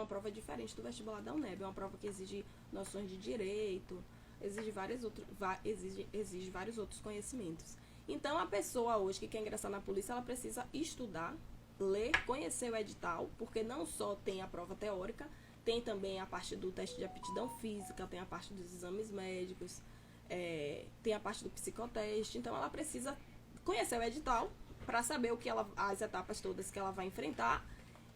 uma prova diferente do vestibular da UNEB. É uma prova que exige noções de direito, exige vários outros conhecimentos. Então, a pessoa hoje que quer ingressar na polícia, ela precisa estudar, ler, conhecer o edital, porque não só tem a prova teórica, tem também a parte do teste de aptidão física, tem a parte dos exames médicos, tem a parte do psicoteste. Então, ela precisa conhecer o edital para saber as etapas todas que ela vai enfrentar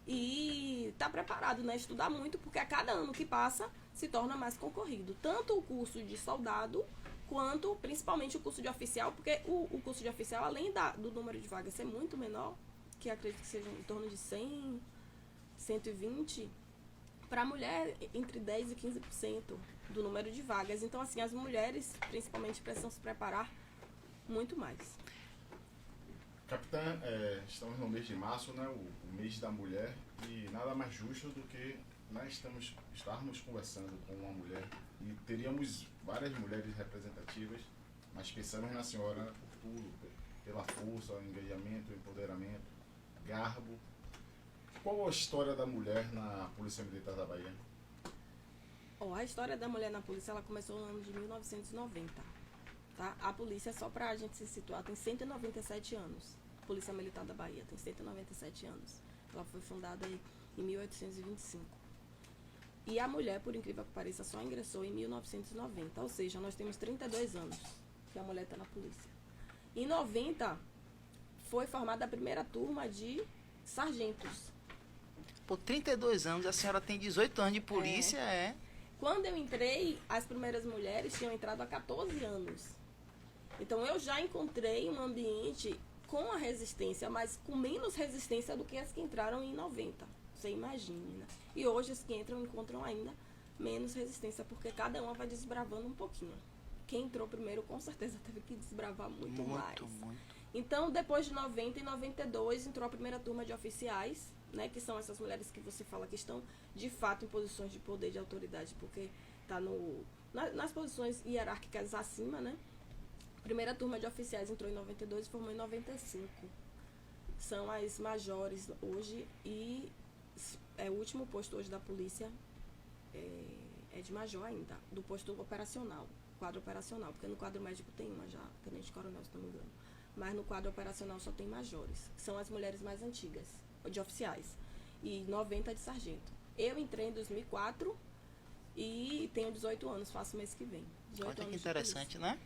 e estar preparado, né? Estudar muito, porque a cada ano que passa se torna mais concorrido. Tanto o curso de soldado, quanto principalmente o curso de oficial, porque o curso de oficial, além do número de vagas ser muito menor, que acredito que seja em torno de 100, 120, para a mulher, entre 10% e 15% do número de vagas. Então, assim, as mulheres, principalmente, precisam se preparar muito mais. Capitã, estamos no mês de março, né, o mês da mulher, e nada mais justo do que nós estarmos conversando com uma mulher, e teríamos várias mulheres representativas, mas pensamos na senhora, né, por tudo, pela força, engajamento, empoderamento, garbo. Qual a história da mulher na Polícia Militar da Bahia? A história da mulher na polícia, ela começou no ano de 1990. Tá? A polícia, só para a gente se situar, tem 197 anos. A Polícia Militar da Bahia tem 197 anos. Ela foi fundada em 1825. E a mulher, por incrível que pareça, só ingressou em 1990. Ou seja, nós temos 32 anos que a mulher está na polícia. Em 90, foi formada a primeira turma de sargentos. Por 32 anos, a senhora tem 18 anos de polícia, Quando eu entrei, as primeiras mulheres tinham entrado há 14 anos. Então, eu já encontrei um ambiente com a resistência, mas com menos resistência do que as que entraram em 90. Você imagine, né? E hoje, as que encontram ainda menos resistência, porque cada uma vai desbravando um pouquinho. Quem entrou primeiro, com certeza, teve que desbravar muito mais. Então, depois de 90 e 92, entrou a primeira turma de oficiais, né, que são essas mulheres que você fala que estão, de fato, em posições de poder, de autoridade, porque está nas posições hierárquicas acima, né? A primeira turma de oficiais entrou em 92 e formou em 95. São as majores hoje e o último posto hoje da polícia é de major ainda, do posto operacional, quadro operacional, porque no quadro médico tem uma já, tenente coronel, se não me engano. Mas no quadro operacional só tem majores, que são as mulheres mais antigas, de oficiais, e 90 de sargento. Eu entrei em 2004 e tenho 18 anos, faço mês que vem. Olha que interessante, né?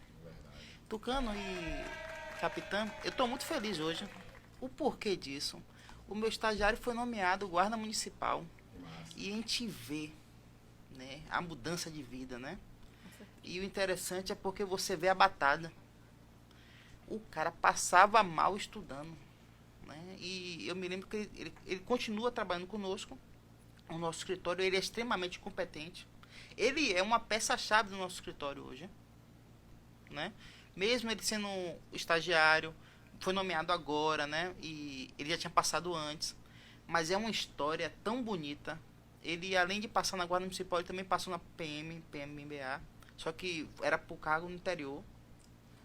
Tucano e capitã, eu estou muito feliz hoje. O porquê disso? O meu estagiário foi nomeado guarda municipal e a gente vê, né, a mudança de vida, né? E o interessante é porque você vê a batalha. O cara passava mal estudando, né? E eu me lembro que ele continua trabalhando conosco. O nosso escritório, ele é extremamente competente. Ele é uma peça-chave do nosso escritório hoje, né? Mesmo ele sendo um estagiário, foi nomeado agora, né? E ele já tinha passado antes. Mas é uma história tão bonita. Ele, além de passar na Guarda Municipal, ele também passou na PMBA. Só que era por cargo no interior.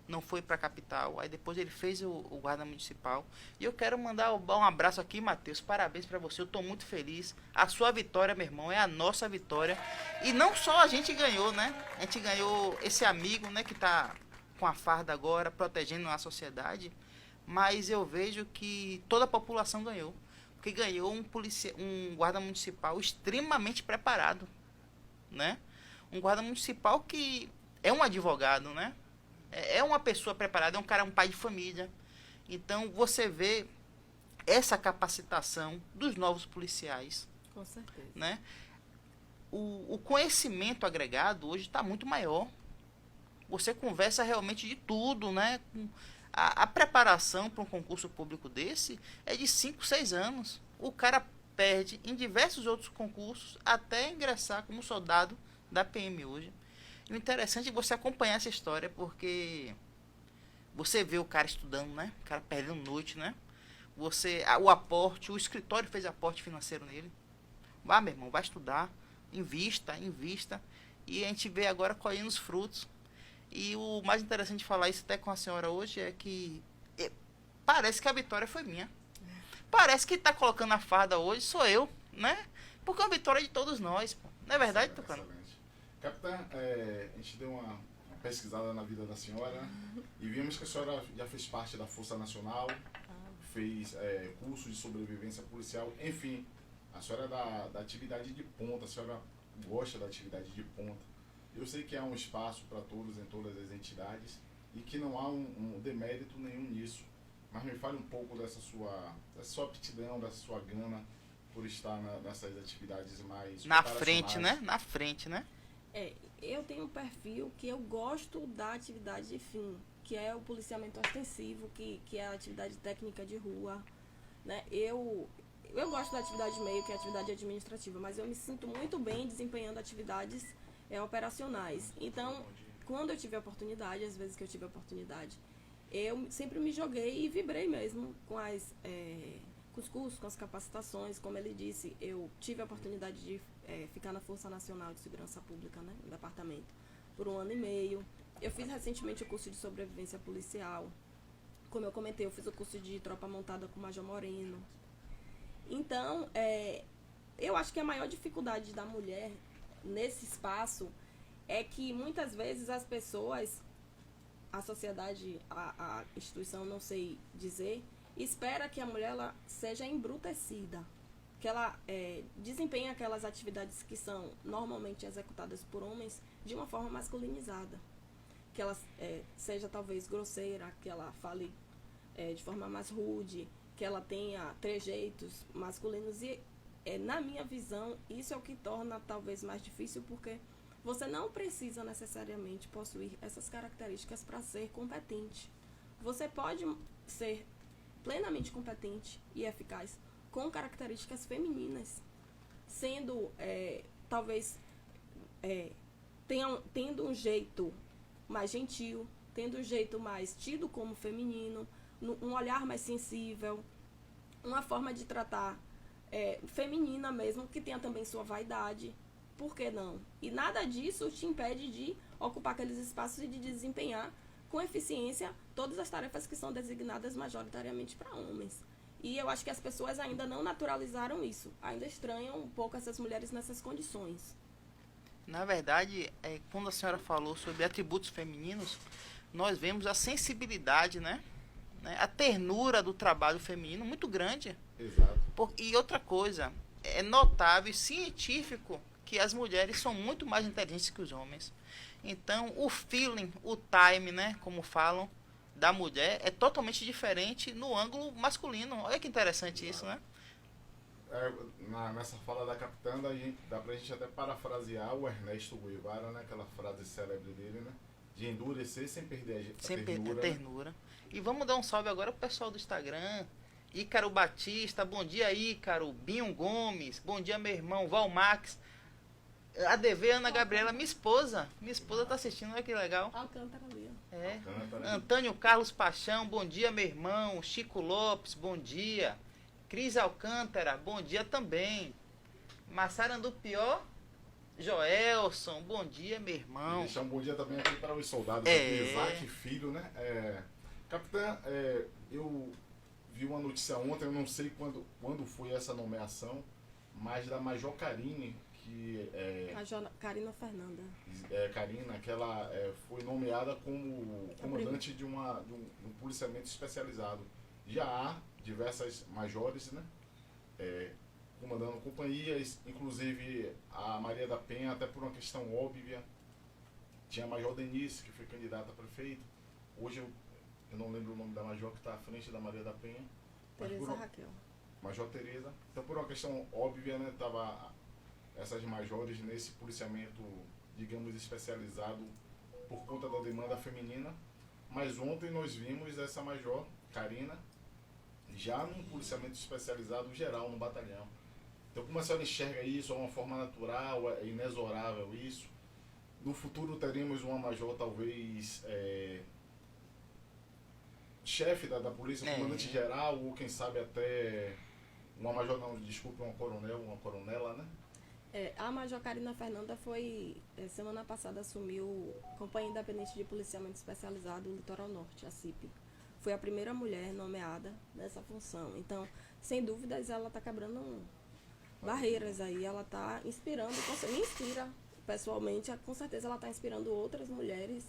Não foi para a capital. Aí depois ele fez o Guarda Municipal. E eu quero mandar um abraço aqui, Matheus. Parabéns para você. Eu estou muito feliz. A sua vitória, meu irmão, é a nossa vitória. E não só a gente ganhou, né? A gente ganhou esse amigo, né, que está com a farda agora, protegendo a sociedade. Mas eu vejo que toda a população ganhou. Porque ganhou um guarda municipal extremamente preparado, né? Um guarda municipal que é um advogado, né? É uma pessoa preparada, é um cara, um pai de família. Então, você vê essa capacitação dos novos policiais. Com certeza. Né? O conhecimento agregado hoje está muito maior. Você conversa realmente de tudo, né? A preparação para um concurso público desse é de 5, 6 anos. O cara perde em diversos outros concursos até ingressar como soldado da PM hoje. E o interessante é você acompanhar essa história, porque você vê o cara estudando, né? O cara perdendo noite, né? O aporte, o escritório fez aporte financeiro nele. Vá, meu irmão, vai estudar, invista. E a gente vê agora colhendo os frutos. E o mais interessante de falar isso até com a senhora hoje é que parece que a vitória foi minha. Parece que está colocando a farda hoje sou eu, né? Porque é uma vitória de todos nós, pô. Não é verdade, Excelente, Tucano? excelente. Capitã, a gente deu uma pesquisada na vida da senhora, né? E vimos que a senhora já fez parte da Força Nacional, fez curso de sobrevivência policial, enfim, a senhora é da atividade de ponta, a senhora gosta da atividade de ponta. Eu sei que há um espaço para todos em todas as entidades e que não há um demérito nenhum nisso, mas me fale um pouco dessa sua aptidão, dessa sua gana por estar nessas atividades mais Na frente, né? Na frente, né? Eu tenho um perfil que eu gosto da atividade de fim, que é o policiamento ostensivo, que é a atividade técnica de rua, né? Eu gosto da atividade de meio, que é a atividade administrativa, mas eu me sinto muito bem desempenhando atividades operacionais. Então, quando eu tive a oportunidade, às vezes que eu tive a oportunidade, eu sempre me joguei e vibrei mesmo com os cursos, com as capacitações. Como ele disse, eu tive a oportunidade de ficar na Força Nacional de Segurança Pública, né, no departamento, por 1 ano e meio. Eu fiz recentemente o curso de sobrevivência policial. Como eu comentei, eu fiz o curso de tropa montada com o Major Moreno. Então, eu acho que a maior dificuldade da mulher nesse espaço é que muitas vezes as pessoas, a sociedade, a instituição, não sei dizer, espera que a mulher ela seja embrutecida, que ela desempenhe aquelas atividades que são normalmente executadas por homens de uma forma masculinizada, que ela seja talvez grosseira, que ela fale de forma mais rude, que ela tenha trejeitos masculinos. E na minha visão, isso é o que torna talvez mais difícil, porque você não precisa necessariamente possuir essas características para ser competente. Você pode ser plenamente competente e eficaz com características femininas, sendo talvez tendo um jeito mais gentil, tendo um jeito mais tido como feminino, um olhar mais sensível, uma forma de tratar feminina mesmo, que tenha também sua vaidade. Por que não? E nada disso te impede de ocupar aqueles espaços e de desempenhar com eficiência todas as tarefas que são designadas majoritariamente para homens. E eu acho que as pessoas ainda não naturalizaram isso, ainda estranham um pouco essas mulheres nessas condições. Na verdade, quando a senhora falou sobre atributos femininos, nós vemos a sensibilidade, né? A ternura do trabalho feminino muito grande. Exato. E outra coisa, é notável e científico que as mulheres são muito mais inteligentes que os homens. Então, o feeling, o time, né, como falam, da mulher é totalmente diferente no ângulo masculino. Olha que interessante isso, né? Nessa fala da capitã, dá pra gente até parafrasear o Ernesto Guevara, né, aquela frase célebre dele, né? De endurecer sem perder a ternura. E vamos dar um salve agora pro pessoal do Instagram. Ícaro Batista, bom dia Ícaro. Binho Gomes, bom dia meu irmão. Valmax, ADV Ana Gabriela, minha esposa tá assistindo, olha que legal. Alcântara ali. Alcântara. Antônio Carlos Paixão, bom dia meu irmão. Chico Lopes, bom dia. Cris Alcântara, bom dia também. Massarandu Pior, Joelson, bom dia meu irmão. E deixar um bom dia também aqui para os soldados, aqui, Isaac Filho, né? Capitã, eu vi uma notícia ontem, eu não sei quando foi essa nomeação, mas da Major Karine, que Major Karina Fernanda. Karina, que ela foi nomeada como comandante de um policiamento especializado. Já há diversas majores, né? Comandando companhias, inclusive a Maria da Penha, até por uma questão óbvia. Tinha a Major Denise, que foi candidata a prefeito. Hoje eu não lembro o nome da Major que está à frente da Maria da Penha. Tereza Raquel. Major Tereza. Então, por uma questão óbvia, né, tava essas majores nesse policiamento, digamos, especializado por conta da demanda feminina. Mas ontem nós vimos essa Major Karina já num policiamento especializado geral no batalhão. Então, como a senhora enxerga isso? É uma forma natural, é inexorável isso? No futuro teremos uma major, talvez, chefe da polícia, comandante geral, ou quem sabe até uma major, não, desculpe, uma coronela, né? A Major Karina Fernanda foi, semana passada, assumiu a Companhia Independente de Policiamento Especializado do Litoral Norte, a CIP. Foi a primeira mulher nomeada nessa função. Então, sem dúvidas, ela está quebrando barreiras aí. Ela está inspirando, me inspira pessoalmente, com certeza ela está inspirando outras mulheres.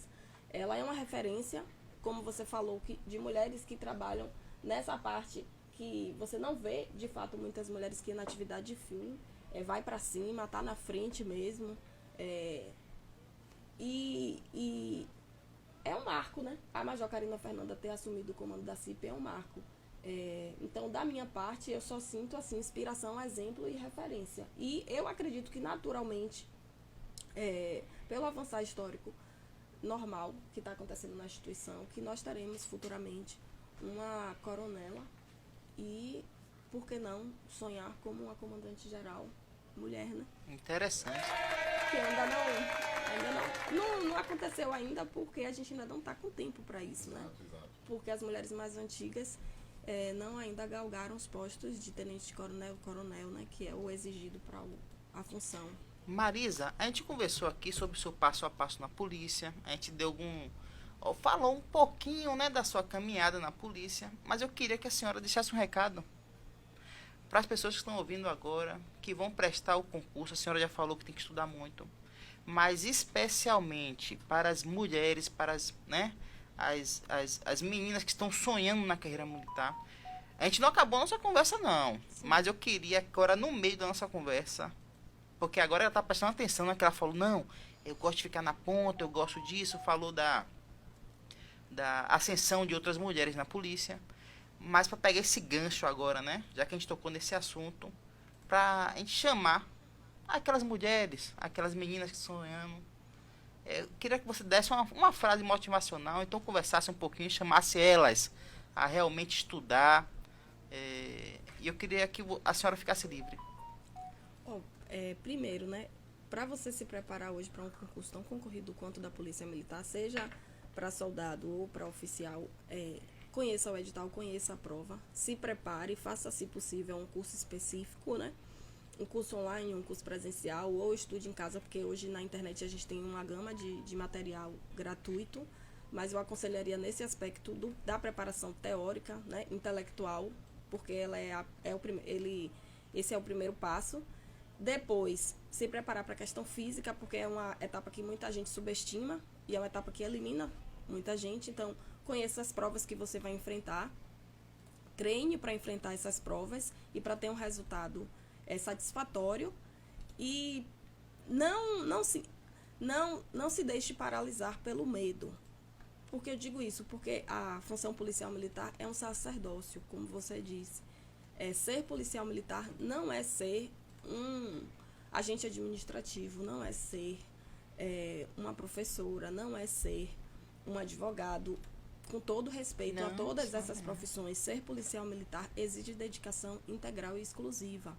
Ela é uma referência, como você falou, de mulheres que trabalham nessa parte que você não vê, de fato, muitas mulheres que na atividade de fim, vai para cima, tá na frente mesmo. E é um marco, né? A Major Carina Fernanda ter assumido o comando da CIP é um marco. Então, da minha parte, eu só sinto assim, inspiração, exemplo e referência. E eu acredito que, naturalmente, pelo avançar histórico normal que está acontecendo na instituição, que nós teremos futuramente uma coronela e, por que não, sonhar como uma comandante-geral mulher, né? Interessante. Que ainda não aconteceu ainda, porque a gente ainda não está com tempo para isso, né? Exato. Porque as mulheres mais antigas não ainda galgaram os postos de tenente-coronel, coronel, né? Que é o exigido para a função. Marisa, a gente conversou aqui sobre o seu passo a passo na polícia, a gente falou um pouquinho, né, da sua caminhada na polícia, mas eu queria que a senhora deixasse um recado para as pessoas que estão ouvindo agora, que vão prestar o concurso. A senhora já falou que tem que estudar muito, mas especialmente para as mulheres, para as meninas que estão sonhando na carreira militar. A gente não acabou a nossa conversa, não. Sim. Mas eu queria agora, no meio da nossa conversa, porque agora ela está prestando atenção naquela ela falou, não, eu gosto de ficar na ponta, eu gosto disso, falou da ascensão de outras mulheres na polícia. Mas para pegar esse gancho agora, né, já que a gente tocou nesse assunto, para a gente chamar aquelas mulheres, aquelas meninas que estão sonhando. Eu queria que você desse uma frase motivacional, então conversasse um pouquinho, chamasse elas a realmente estudar. E eu queria que a senhora ficasse livre. Primeiro, né, para você se preparar hoje para um concurso tão concorrido quanto da Polícia Militar, seja para soldado ou para oficial, conheça o edital, conheça a prova, se prepare, faça, se possível, um curso específico, né? Um curso online, um curso presencial, ou estude em casa, porque hoje na internet a gente tem uma gama de material gratuito, mas eu aconselharia nesse aspecto da preparação teórica, né, intelectual, porque ela esse é o primeiro passo. Depois, se preparar para a questão física, porque é uma etapa que muita gente subestima e é uma etapa que elimina muita gente. Então, conheça as provas que você vai enfrentar, treine para enfrentar essas provas e para ter um resultado satisfatório. E não se deixe paralisar pelo medo. Por que eu digo isso? Porque a função policial militar é um sacerdócio, como você disse. Ser policial militar não é ser um agente administrativo, não é ser uma professora, não é ser um advogado. Com todo respeito a todas essas profissões, ser policial militar exige dedicação integral e exclusiva.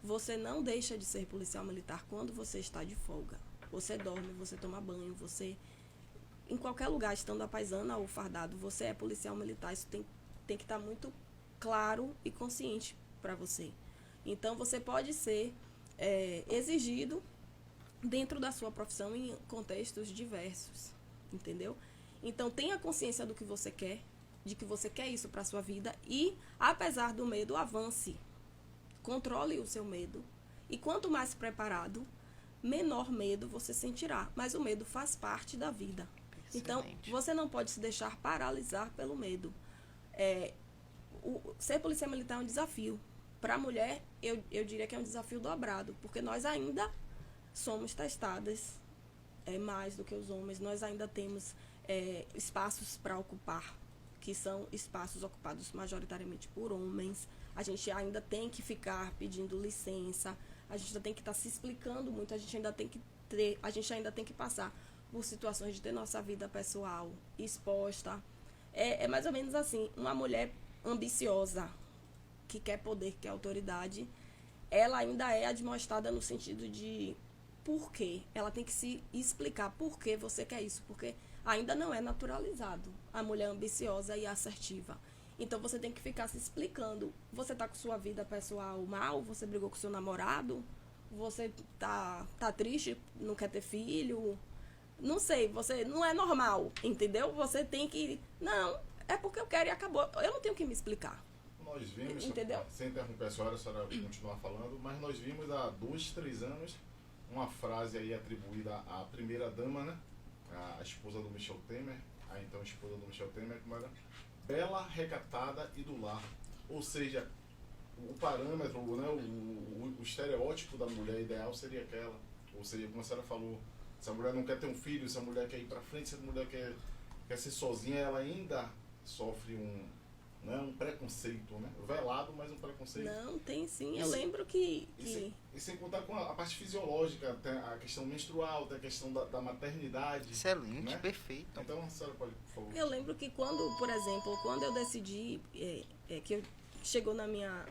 Você não deixa de ser policial militar quando você está de folga. Você dorme, você toma banho, você... Em qualquer lugar, estando a paisana ou fardado, você é policial militar. Isso tem que estar muito claro e consciente para você. Então, você pode ser exigido dentro da sua profissão em contextos diversos, entendeu? Então, tenha consciência do que você quer, de que você quer isso para a sua vida e, apesar do medo, avance. Controle o seu medo. E quanto mais preparado, menor medo você sentirá. Mas o medo faz parte da vida. Excelente. Então, você não pode se deixar paralisar pelo medo. Ser policial militar é um desafio. Para a mulher, eu diria que é um desafio dobrado, porque nós ainda somos testadas mais do que os homens. Nós ainda temos espaços para ocupar, que são espaços ocupados majoritariamente por homens. A gente ainda tem que ficar pedindo licença, a gente ainda tem que estar se explicando muito, a gente ainda tem que passar por situações de ter nossa vida pessoal exposta. É mais ou menos assim, uma mulher ambiciosa, que quer poder, que quer autoridade, ela ainda é admoestada no sentido de por quê. Ela tem que se explicar por que você quer isso, porque ainda não é naturalizado a mulher ambiciosa e assertiva. Então, você tem que ficar se explicando. Você tá com sua vida pessoal mal? Você brigou com seu namorado? Você tá triste? Não quer ter filho? Não sei, você não é normal, entendeu? Você tem que... Não, é porque eu quero e acabou. Eu não tenho que me explicar. Nós vimos, entendeu? Sem interromper a senhora continuar falando, mas nós vimos há 2, 3 anos uma frase aí atribuída à primeira-dama, né? A esposa do Michel Temer, a então esposa do Michel Temer, como era? Bela, recatada e do lar. Ou seja, o parâmetro, né? o estereótipo da mulher ideal seria aquela. Ou seja, como a senhora falou, se a mulher não quer ter um filho, se a mulher quer ir para frente, se a mulher quer ser sozinha, ela ainda sofre um preconceito, né? Velado, mas um preconceito. Não, tem sim. Eu lembro que... E sem contar com a parte fisiológica, tem a questão menstrual, tem a questão da maternidade. Excelente, né? Perfeito. Então, a senhora pode, por favor. Eu lembro que por exemplo, quando eu decidi que chegou na minha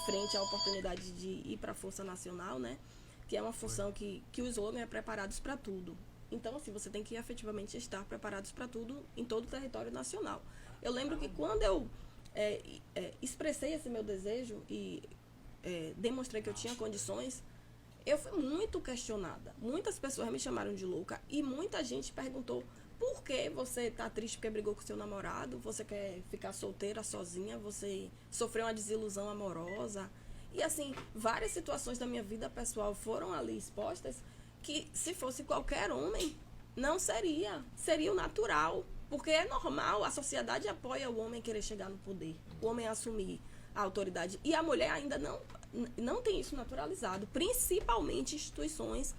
frente a oportunidade de ir para a Força Nacional, né? Que é uma função que os homens é preparados para tudo. Então, assim, você tem que efetivamente estar preparados para tudo em todo o território nacional. Eu lembro que quando eu expressei esse meu desejo e demonstrei que eu tinha condições, eu fui muito questionada. Muitas pessoas me chamaram de louca e muita gente perguntou: por que você está triste porque brigou com seu namorado? Você quer ficar solteira, sozinha? Você sofreu uma desilusão amorosa? E, assim, várias situações da minha vida pessoal foram ali expostas que, se fosse qualquer homem, não seria. Seria o natural. Porque é normal, a sociedade apoia o homem querer chegar no poder, o homem assumir a autoridade. E a mulher ainda não tem isso naturalizado, principalmente instituições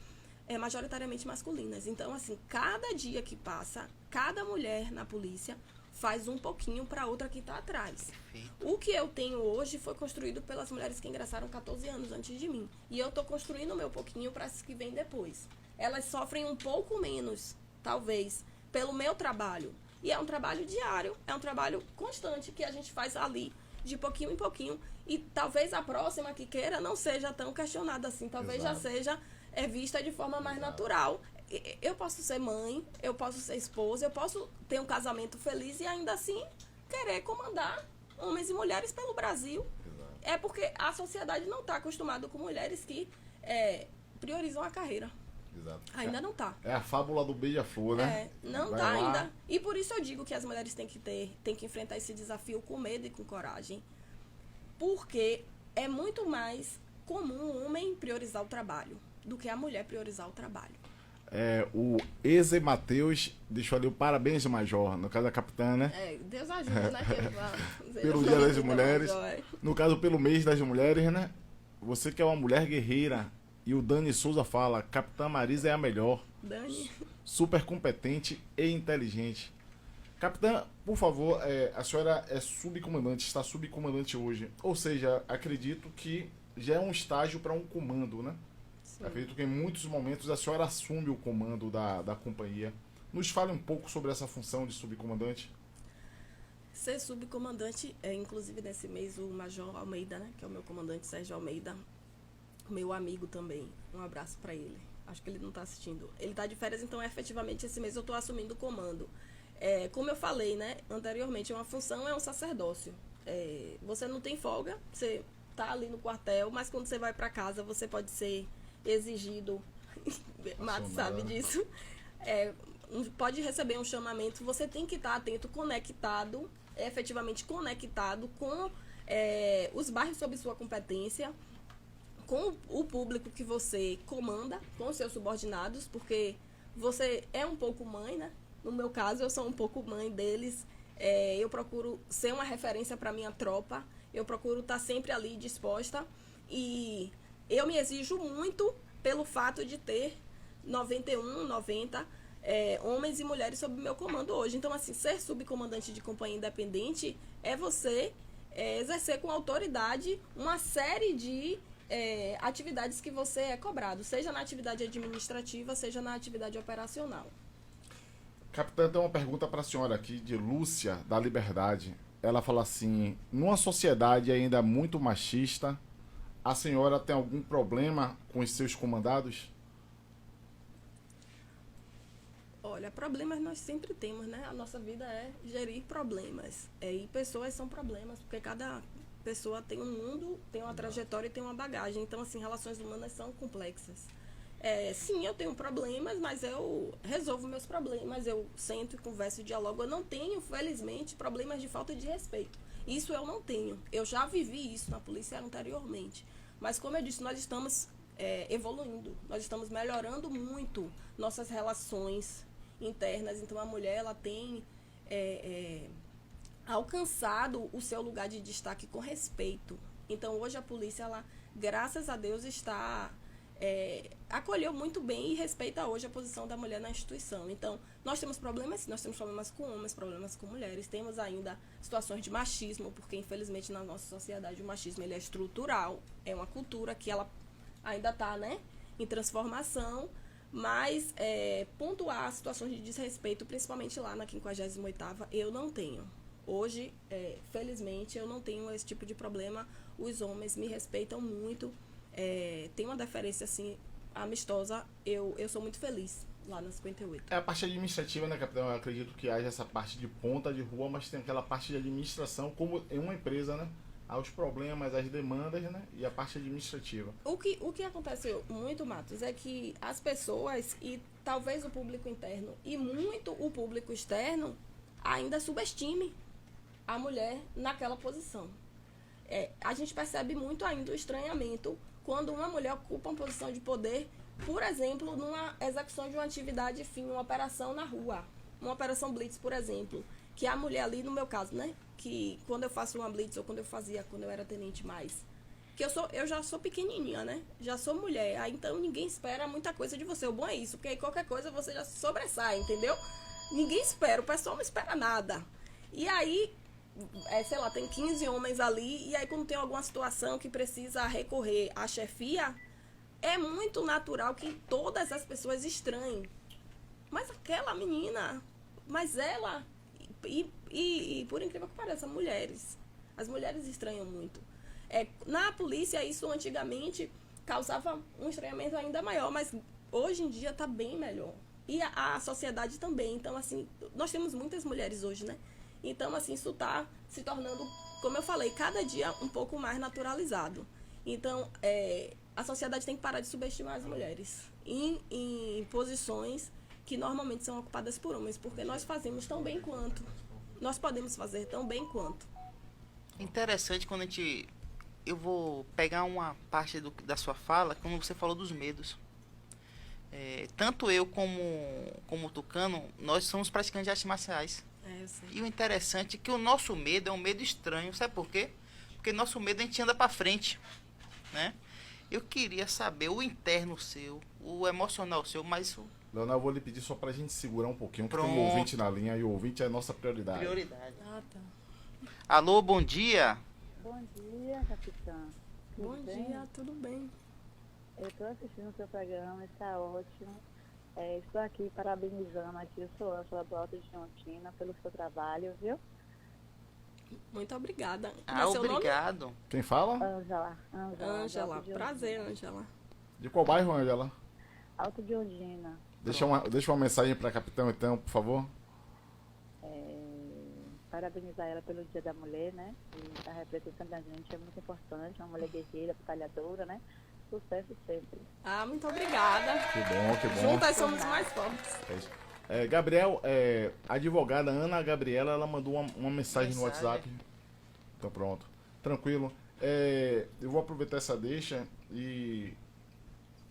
majoritariamente masculinas. Então, assim, cada dia que passa, cada mulher na polícia faz um pouquinho para outra que está atrás. O que eu tenho hoje foi construído pelas mulheres que ingressaram 14 anos antes de mim. E eu estou construindo o meu pouquinho para as que vêm depois. Elas sofrem um pouco menos, talvez, pelo meu trabalho. E é um trabalho diário, é um trabalho constante que a gente faz ali, de pouquinho em pouquinho. E talvez a próxima que queira não seja tão questionada assim. Talvez já seja vista de forma mais natural. Eu posso ser mãe, eu posso ser esposa, eu posso ter um casamento feliz e ainda assim querer comandar homens e mulheres pelo Brasil. É porque a sociedade não está acostumada com mulheres que priorizam a carreira. Exato. Ainda não tá. É a fábula do beija-flor, né? Não tá ainda. E por isso eu digo que as mulheres têm que enfrentar esse desafio com medo e com coragem. Porque é muito mais comum o homem priorizar o trabalho do que a mulher priorizar o trabalho. O Eze Matheus deixou ali o parabéns, Major, no caso da capitã, né? Deus ajuda, né? Pelo Dia das Mulheres. No caso, pelo mês das mulheres, né? Você que é uma mulher guerreira. E o Dani Souza fala: Capitã Marisa é a melhor. Dani. Super competente e inteligente. Capitã, por favor, a senhora é subcomandante, está subcomandante hoje. Ou seja, acredito que já é um estágio para um comando, né? Sim. Acredito que em muitos momentos a senhora assume o comando da companhia. Nos fale um pouco sobre essa função de subcomandante. Ser subcomandante, inclusive nesse mês o Major Almeida, né, que é o meu comandante Sérgio Almeida, meu amigo também, um abraço para ele. Acho que ele não está assistindo. Ele está de férias, então efetivamente esse mês eu estou assumindo o comando. Como eu falei, né, anteriormente, uma função é um sacerdócio. Você não tem folga, você está ali no quartel, mas quando você vai para casa você pode ser exigido, Mato sabe disso, pode receber um chamamento, você tem que estar atento, conectado, efetivamente conectado com os bairros sob sua competência, com o público que você comanda, com os seus subordinados, porque você é um pouco mãe, né? No meu caso, eu sou um pouco mãe deles. Eu procuro ser uma referência para a minha tropa, eu procuro estar sempre ali disposta e eu me exijo muito pelo fato de ter 90 homens e mulheres sob meu comando hoje. Então, assim, ser subcomandante de companhia independente é você exercer com autoridade uma série de atividades que você é cobrado, seja na atividade administrativa, seja na atividade operacional. Capitã, tem uma pergunta para a senhora aqui, de Lúcia, da Liberdade. Ela fala assim: numa sociedade ainda muito machista, a senhora tem algum problema com os seus comandados? Olha, problemas nós sempre temos, né? A nossa vida é gerir problemas. E pessoas são problemas, porque cada pessoa tem um mundo, tem uma trajetória e tem uma bagagem. Então, assim, relações humanas são complexas. Sim, eu tenho problemas, mas eu resolvo meus problemas. Eu sento e converso e dialogo. Eu não tenho, felizmente, problemas de falta de respeito. Isso eu não tenho. Eu já vivi isso na polícia anteriormente. Mas, como eu disse, nós estamos evoluindo. Nós estamos melhorando muito nossas relações internas. Então, a mulher ela tem alcançado o seu lugar de destaque com respeito. Então, hoje a polícia, ela, graças a Deus, acolheu muito bem e respeita hoje a posição da mulher na instituição. Então, nós temos problemas com homens, problemas com mulheres, temos ainda situações de machismo, porque infelizmente na nossa sociedade o machismo ele é estrutural, é uma cultura que ela ainda está, né, em transformação, mas pontuar situações de desrespeito, principalmente lá na 58ª, eu não tenho. Hoje, felizmente, eu não tenho esse tipo de problema, os homens me respeitam muito, tem uma deferência assim amistosa, eu sou muito feliz lá na 58. É a parte administrativa, né, capitão? Eu acredito que haja essa parte de ponta de rua, mas tem aquela parte de administração, como em uma empresa, né? Há os problemas, as demandas, né? E a parte administrativa. O que aconteceu muito, Matos, é que as pessoas, e talvez o público interno e muito o público externo, ainda subestime a mulher naquela posição. A gente percebe muito ainda o estranhamento quando uma mulher ocupa uma posição de poder, por exemplo, numa execução de uma atividade fim, uma operação na rua, uma operação blitz, por exemplo, que a mulher ali, no meu caso, né, que quando eu faço uma blitz ou quando eu era tenente mais, que eu já sou pequenininha, né, já sou mulher, aí então ninguém espera muita coisa de você, o bom é isso, porque aí qualquer coisa você já se sobressai, entendeu? Ninguém espera, o pessoal não espera nada. E aí, sei lá, tem 15 homens ali, e aí quando tem alguma situação que precisa recorrer à chefia, é muito natural que todas as pessoas estranhem. Mas aquela menina, mas ela, e por incrível que pareça, as mulheres estranham muito. Na polícia, isso antigamente causava um estranhamento ainda maior, mas hoje em dia está bem melhor. E a sociedade também. Então, assim, nós temos muitas mulheres hoje, né? Então, assim, isso está se tornando, como eu falei, cada dia um pouco mais naturalizado. Então, a sociedade tem que parar de subestimar as mulheres em posições que normalmente são ocupadas por homens, porque nós fazemos tão bem quanto. Nós podemos fazer tão bem quanto. Interessante quando eu vou pegar uma parte da sua fala, quando você falou dos medos. Tanto eu como o Tucano, nós somos praticantes de artes marciais. Eu sei. E o interessante é que o nosso medo é um medo estranho. Sabe por quê? Porque nosso medo a gente anda pra frente, né? Eu queria saber o interno seu, o emocional seu, mas... Leonel, eu vou lhe pedir só pra gente segurar um pouquinho, porque Pronto. tem um ouvinte na linha e o ouvinte é a nossa prioridade. Prioridade. Tá. Alô, bom dia. Bom dia, capitã. Bom dia, tudo bem? Eu estou assistindo o seu programa, está ótimo. Estou aqui parabenizando aqui o seu Ângela do Alto de Diamantina pelo seu trabalho, viu? Muito obrigada. Como é seu Obrigado. nome? Quem fala? Ângela. Prazer, Ângela. De qual bairro, Ângela? Alto de Ondina. Deixa uma mensagem para a capitão, então, por favor. Parabenizar ela pelo Dia da Mulher, né? E a representação da gente é muito importante, uma mulher guerreira, batalhadora, né? Sucesso sempre. Muito obrigada. Que bom. Juntas somos mais fortes. Gabriel, a advogada Ana Gabriela, ela mandou uma mensagem no WhatsApp. Então pronto. Tranquilo. Eu vou aproveitar essa deixa e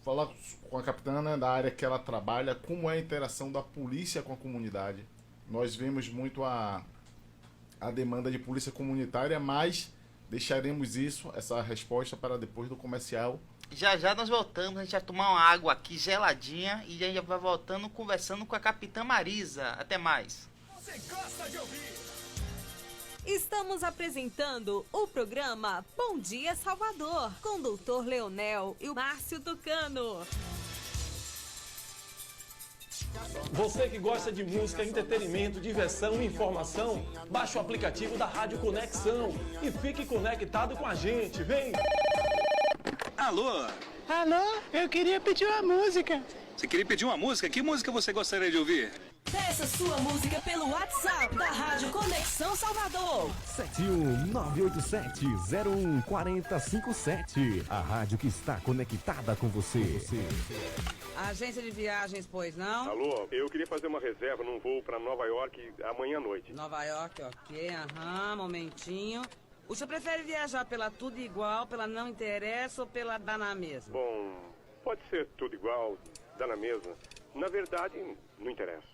falar com a capitã, né, da área que ela trabalha, como é a interação da polícia com a comunidade. Nós vemos muito a demanda de polícia comunitária, mas deixaremos essa resposta para depois do comercial. Já nós voltamos, a gente vai tomar uma água aqui geladinha e a gente vai voltando conversando com a capitã Marisa. Até mais. Você gosta de ouvir? Estamos apresentando o programa Bom Dia Salvador, com o Dr. Leonel e o Márcio Tucano. Você que gosta de música, entretenimento, diversão e informação, baixe o aplicativo da Rádio Conexão e fique conectado com a gente, vem! Alô? Alô, eu queria pedir uma música. Você queria pedir uma música? Que música você gostaria de ouvir? Peça sua música pelo WhatsApp da Rádio Conexão Salvador. 71987-014057. A rádio que está conectada com você. Agência de viagens, pois não? Alô, eu queria fazer uma reserva num voo para Nova York amanhã à noite. Nova York, ok, momentinho. O senhor prefere viajar pela tudo igual, pela não interessa ou pela dá na mesma? Bom, pode ser tudo igual, dá na mesma. Na verdade, não interessa.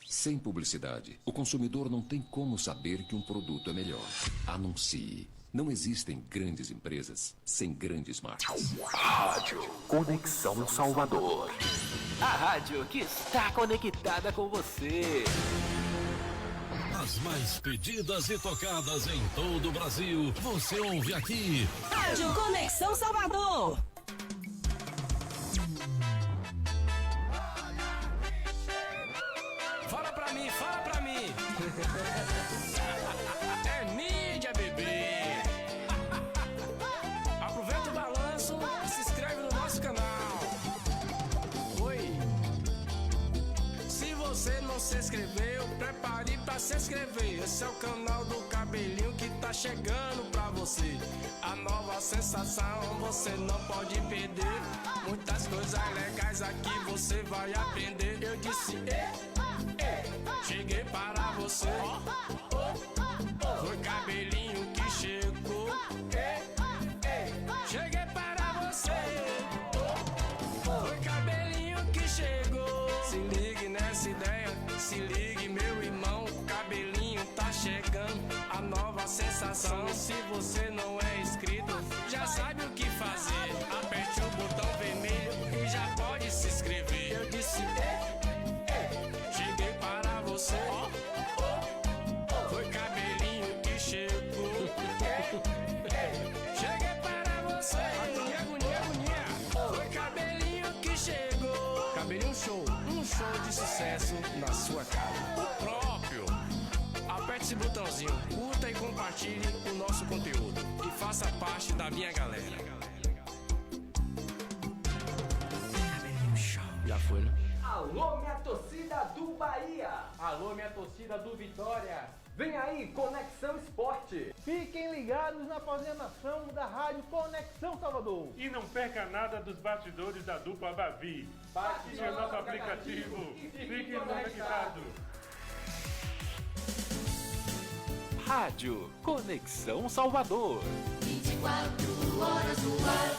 Sem publicidade, o consumidor não tem como saber que um produto é melhor. Anuncie. Não existem grandes empresas sem grandes marcas. Rádio Conexão Salvador. A rádio que está conectada com você. As mais pedidas e tocadas em todo o Brasil, você ouve aqui. Rádio Conexão Salvador. Fala pra mim, fala pra mim. É mídia, bebê. Aproveita o balanço e se inscreve no nosso canal. Oi. Se você não se inscreveu, prepare pra se inscrever. Esse é o canal do cabelinho que tá chegando pra você. A nova sensação você não pode perder. Muitas coisas legais aqui você vai aprender. Eu disse, cheguei para você. Foi cabelinho que chegou. Cheguei para você. Foi cabelinho que chegou. Se ligue nessa ideia, se ligue meu irmão. Cabelinho tá chegando, a nova sensação. Se você não é inscrito, já sabe o que fazer. Aperte o botão vermelho e já pode se inscrever. Eu disse, cheguei para você. Foi cabelinho que chegou. Cheguei para você. Agonia. Foi cabelinho que chegou. Cabelinho show, um show de sucesso na sua casa. O próprio. Aperte esse botãozinho, curta e compartilhe o nosso conteúdo e faça parte da minha galera. Cabelinho show. Já foi, né? Alô, minha torcida do Bahia! Alô, minha torcida do Vitória! Vem aí, Conexão Esporte! Fiquem ligados na programação da Rádio Conexão Salvador. E não perca nada dos bastidores da dupla Bavi. Baixe o nosso aplicativo e fique conectado. Rádio Conexão Salvador. 24 horas no ar.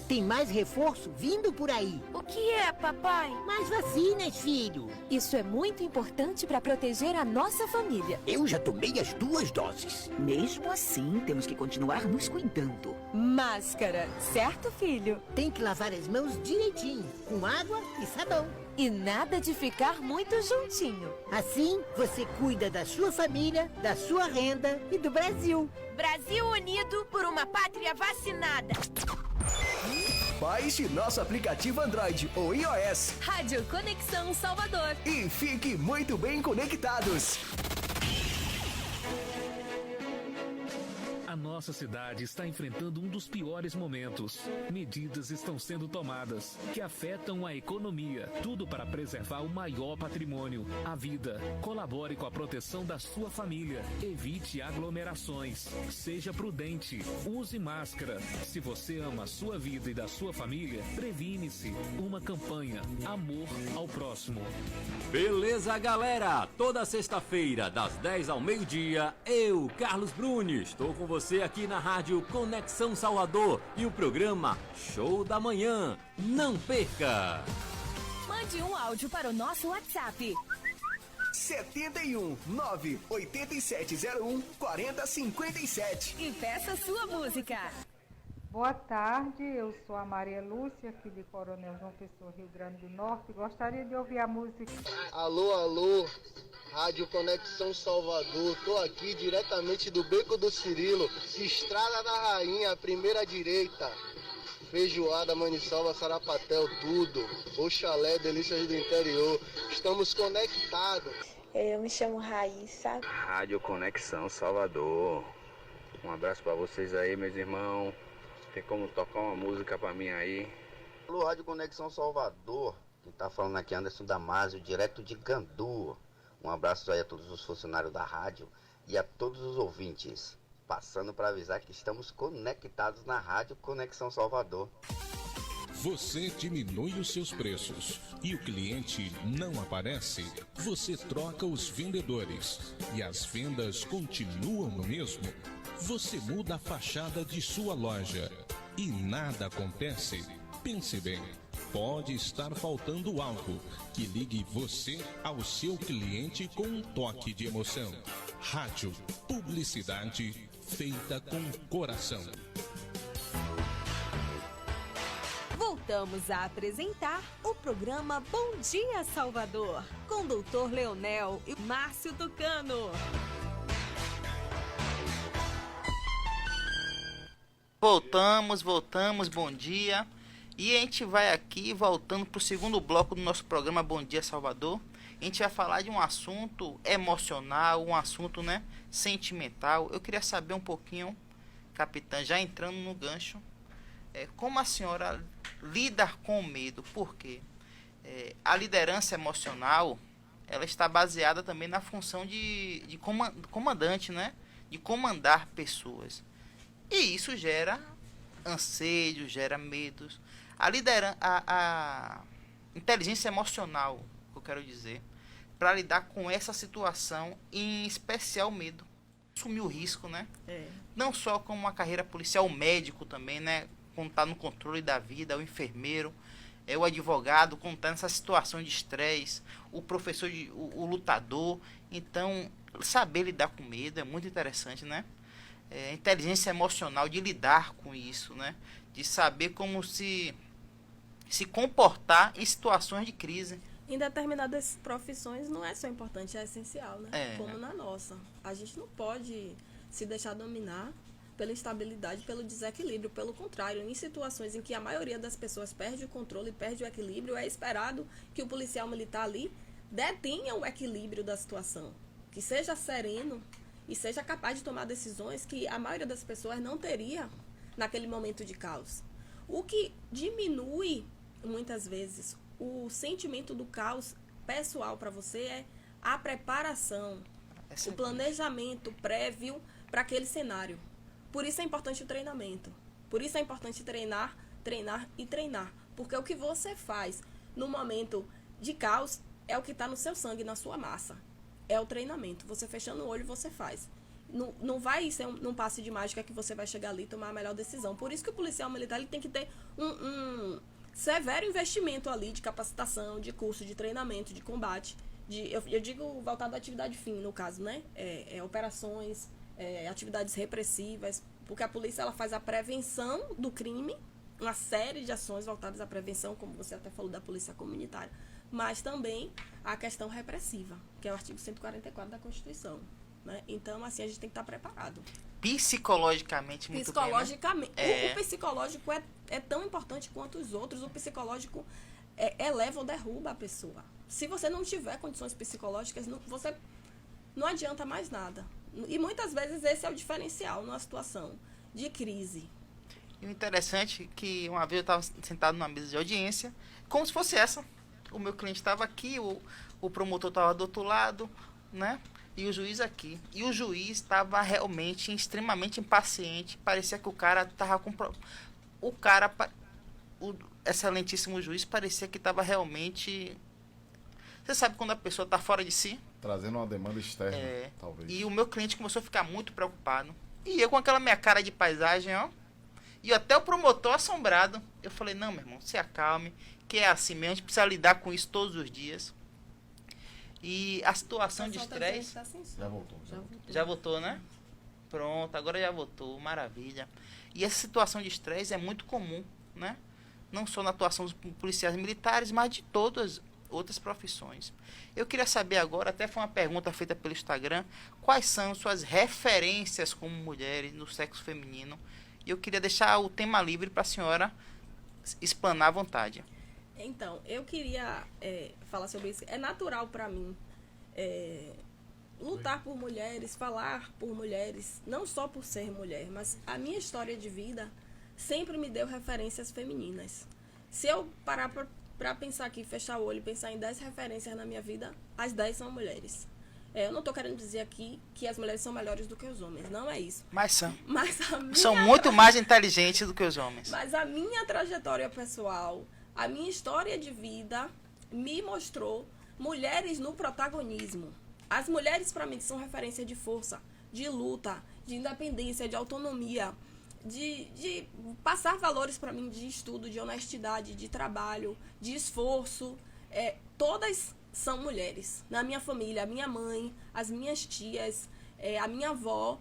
Tem mais reforço vindo por aí. O que é, papai? Mais vacinas, filho. Isso é muito importante para proteger a nossa família. Eu já tomei as 2 doses. Mesmo assim, temos que continuar nos cuidando. Máscara, certo, filho? Tem que lavar as mãos direitinho, com água e sabão. E nada de ficar muito juntinho. Assim, você cuida da sua família, da sua renda e do Brasil. Brasil unido por uma pátria vacinada. Baixe nosso aplicativo Android ou iOS. Rádio Conexão Salvador. E fique muito bem conectados. A nossa cidade está enfrentando um dos piores momentos. Medidas estão sendo tomadas que afetam a economia. Tudo para preservar o maior patrimônio, a vida. Colabore com a proteção da sua família. Evite aglomerações. Seja prudente. Use máscara. Se você ama a sua vida e da sua família, previne-se. Uma campanha. Amor ao próximo. Beleza, galera? Toda sexta-feira, das 10 ao meio-dia, eu, Carlos Bruni, estou com você aqui na Rádio Conexão Salvador e o programa Show da Manhã. Não perca! Mande um áudio para o nosso WhatsApp. 71 98701 4057 E peça sua música. Boa tarde, eu sou a Maria Lúcia, aqui de Coronel João Pessoa, Rio Grande do Norte. Gostaria de ouvir a música. Alô, Rádio Conexão Salvador. Tô aqui diretamente do Beco do Cirilo, Estrada da Rainha, primeira direita. Feijoada, maniçoba, sarapatel, tudo. Oxalé, delícias do interior. Estamos conectados. Eu me chamo Raíssa. Rádio Conexão Salvador. Um abraço pra vocês aí, meus irmãos. Tem como tocar uma música pra mim aí? Alô, Rádio Conexão Salvador. Quem tá falando aqui é Anderson Damasio, direto de Gandu. Um abraço aí a todos os funcionários da rádio e a todos os ouvintes. Passando para avisar que estamos conectados na Rádio Conexão Salvador. você diminui os seus preços e o cliente não aparece, você troca os vendedores e as vendas continuam no mesmo, você muda a fachada de sua loja e nada acontece. Pense bem, pode estar faltando algo que ligue você ao seu cliente com um toque de emoção. Rádio, publicidade feita com coração. Voltamos a apresentar o programa Bom Dia Salvador, com o Dr. Leonel e Márcio Tucano. Voltamos, bom dia. E a gente vai aqui, voltando para o segundo bloco do nosso programa Bom Dia Salvador. A gente vai falar de um assunto emocional, um assunto, né, sentimental. Eu queria saber um pouquinho, capitã, já entrando no gancho, como a senhora lida com o medo. Por quê? A liderança emocional, ela está baseada também na função de comandante, né, de comandar pessoas. E isso gera anseio, gera medos. A inteligência emocional, que eu quero dizer, para lidar com essa situação, em especial medo. Assumir o risco, né? Não só como uma carreira policial, o médico também, né? Quando está no controle da vida, o enfermeiro, o advogado, quando está nessa situação de estresse, o professor, o lutador. Então, saber lidar com medo é muito interessante, né? Inteligência emocional de lidar com isso, né? De saber como se comportar em situações de crise. Em determinadas profissões não é só importante, é essencial, né? Como na nossa. A gente não pode se deixar dominar pela instabilidade, pelo desequilíbrio. Pelo contrário, em situações em que a maioria das pessoas perde o controle, perde o equilíbrio, é esperado que o policial militar ali detenha o equilíbrio da situação. Que seja sereno e seja capaz de tomar decisões que a maioria das pessoas não teria naquele momento de caos. O que diminui, muitas vezes, o sentimento do caos pessoal para você é a preparação, o planejamento prévio para aquele cenário. Por isso é importante o treinamento. Por isso é importante treinar, treinar e treinar. Porque o que você faz no momento de caos é o que está no seu sangue, na sua massa. É o treinamento. Você fechando o olho, você faz. Não vai ser num passe de mágica que você vai chegar ali e tomar a melhor decisão. Por isso que o policial militar ele tem que ter um severo investimento ali de capacitação, de curso, de treinamento, de combate. Eu digo voltado à atividade fim, no caso, né? Operações, atividades repressivas. Porque a polícia ela faz a prevenção do crime, uma série de ações voltadas à prevenção, como você até falou da polícia comunitária. Mas também a questão repressiva, que é o artigo 144 da Constituição. Né? Então, assim, a gente tem que estar preparado. Psicologicamente, muito psicologicamente, bem, né? O psicológico é tão importante quanto os outros. O psicológico eleva ou derruba a pessoa. Se você não tiver condições psicológicas, você não adianta mais nada. E muitas vezes esse é o diferencial numa situação de crise. E o interessante é que uma vez eu estava sentado numa mesa de audiência, como se fosse essa. O meu cliente estava aqui, o promotor estava do outro lado, né? E o juiz aqui. E o juiz estava realmente extremamente impaciente. Parecia que o cara estava com... O excelentíssimo juiz parecia que estava realmente... Você sabe quando a pessoa está fora de si? Trazendo uma demanda externa, talvez. E o meu cliente começou a ficar muito preocupado. E eu com aquela minha cara de paisagem, ó. E até o promotor assombrado. Eu falei, não, meu irmão, se acalme. Que é assim mesmo, a gente precisa lidar com isso todos os dias. E a situação de estresse... Já voltou. Já voltou, né? Pronto, agora já voltou, maravilha. E essa situação de estresse é muito comum, né? Não só na atuação dos policiais militares, mas de todas outras profissões. Eu queria saber agora, até foi uma pergunta feita pelo Instagram, quais são suas referências como mulheres no sexo feminino? E eu queria deixar o tema livre para a senhora explanar à vontade. Então, eu queria falar sobre isso. É natural para mim lutar por mulheres, falar por mulheres, não só por ser mulher, mas a minha história de vida sempre me deu referências femininas. Se eu parar para pensar aqui, fechar o olho e pensar em 10 referências na minha vida, as 10 são mulheres. Eu não estou querendo dizer aqui que as mulheres são melhores do que os homens, não é isso. Mas são. São muito mais inteligentes do que os homens. Mas a minha trajetória pessoal, a minha história de vida me mostrou mulheres no protagonismo. As mulheres, para mim, são referência de força, de luta, de independência, de autonomia, de passar valores para mim de estudo, de honestidade, de trabalho, de esforço. Todas são mulheres. Na minha família, a minha mãe, as minhas tias, a minha avó.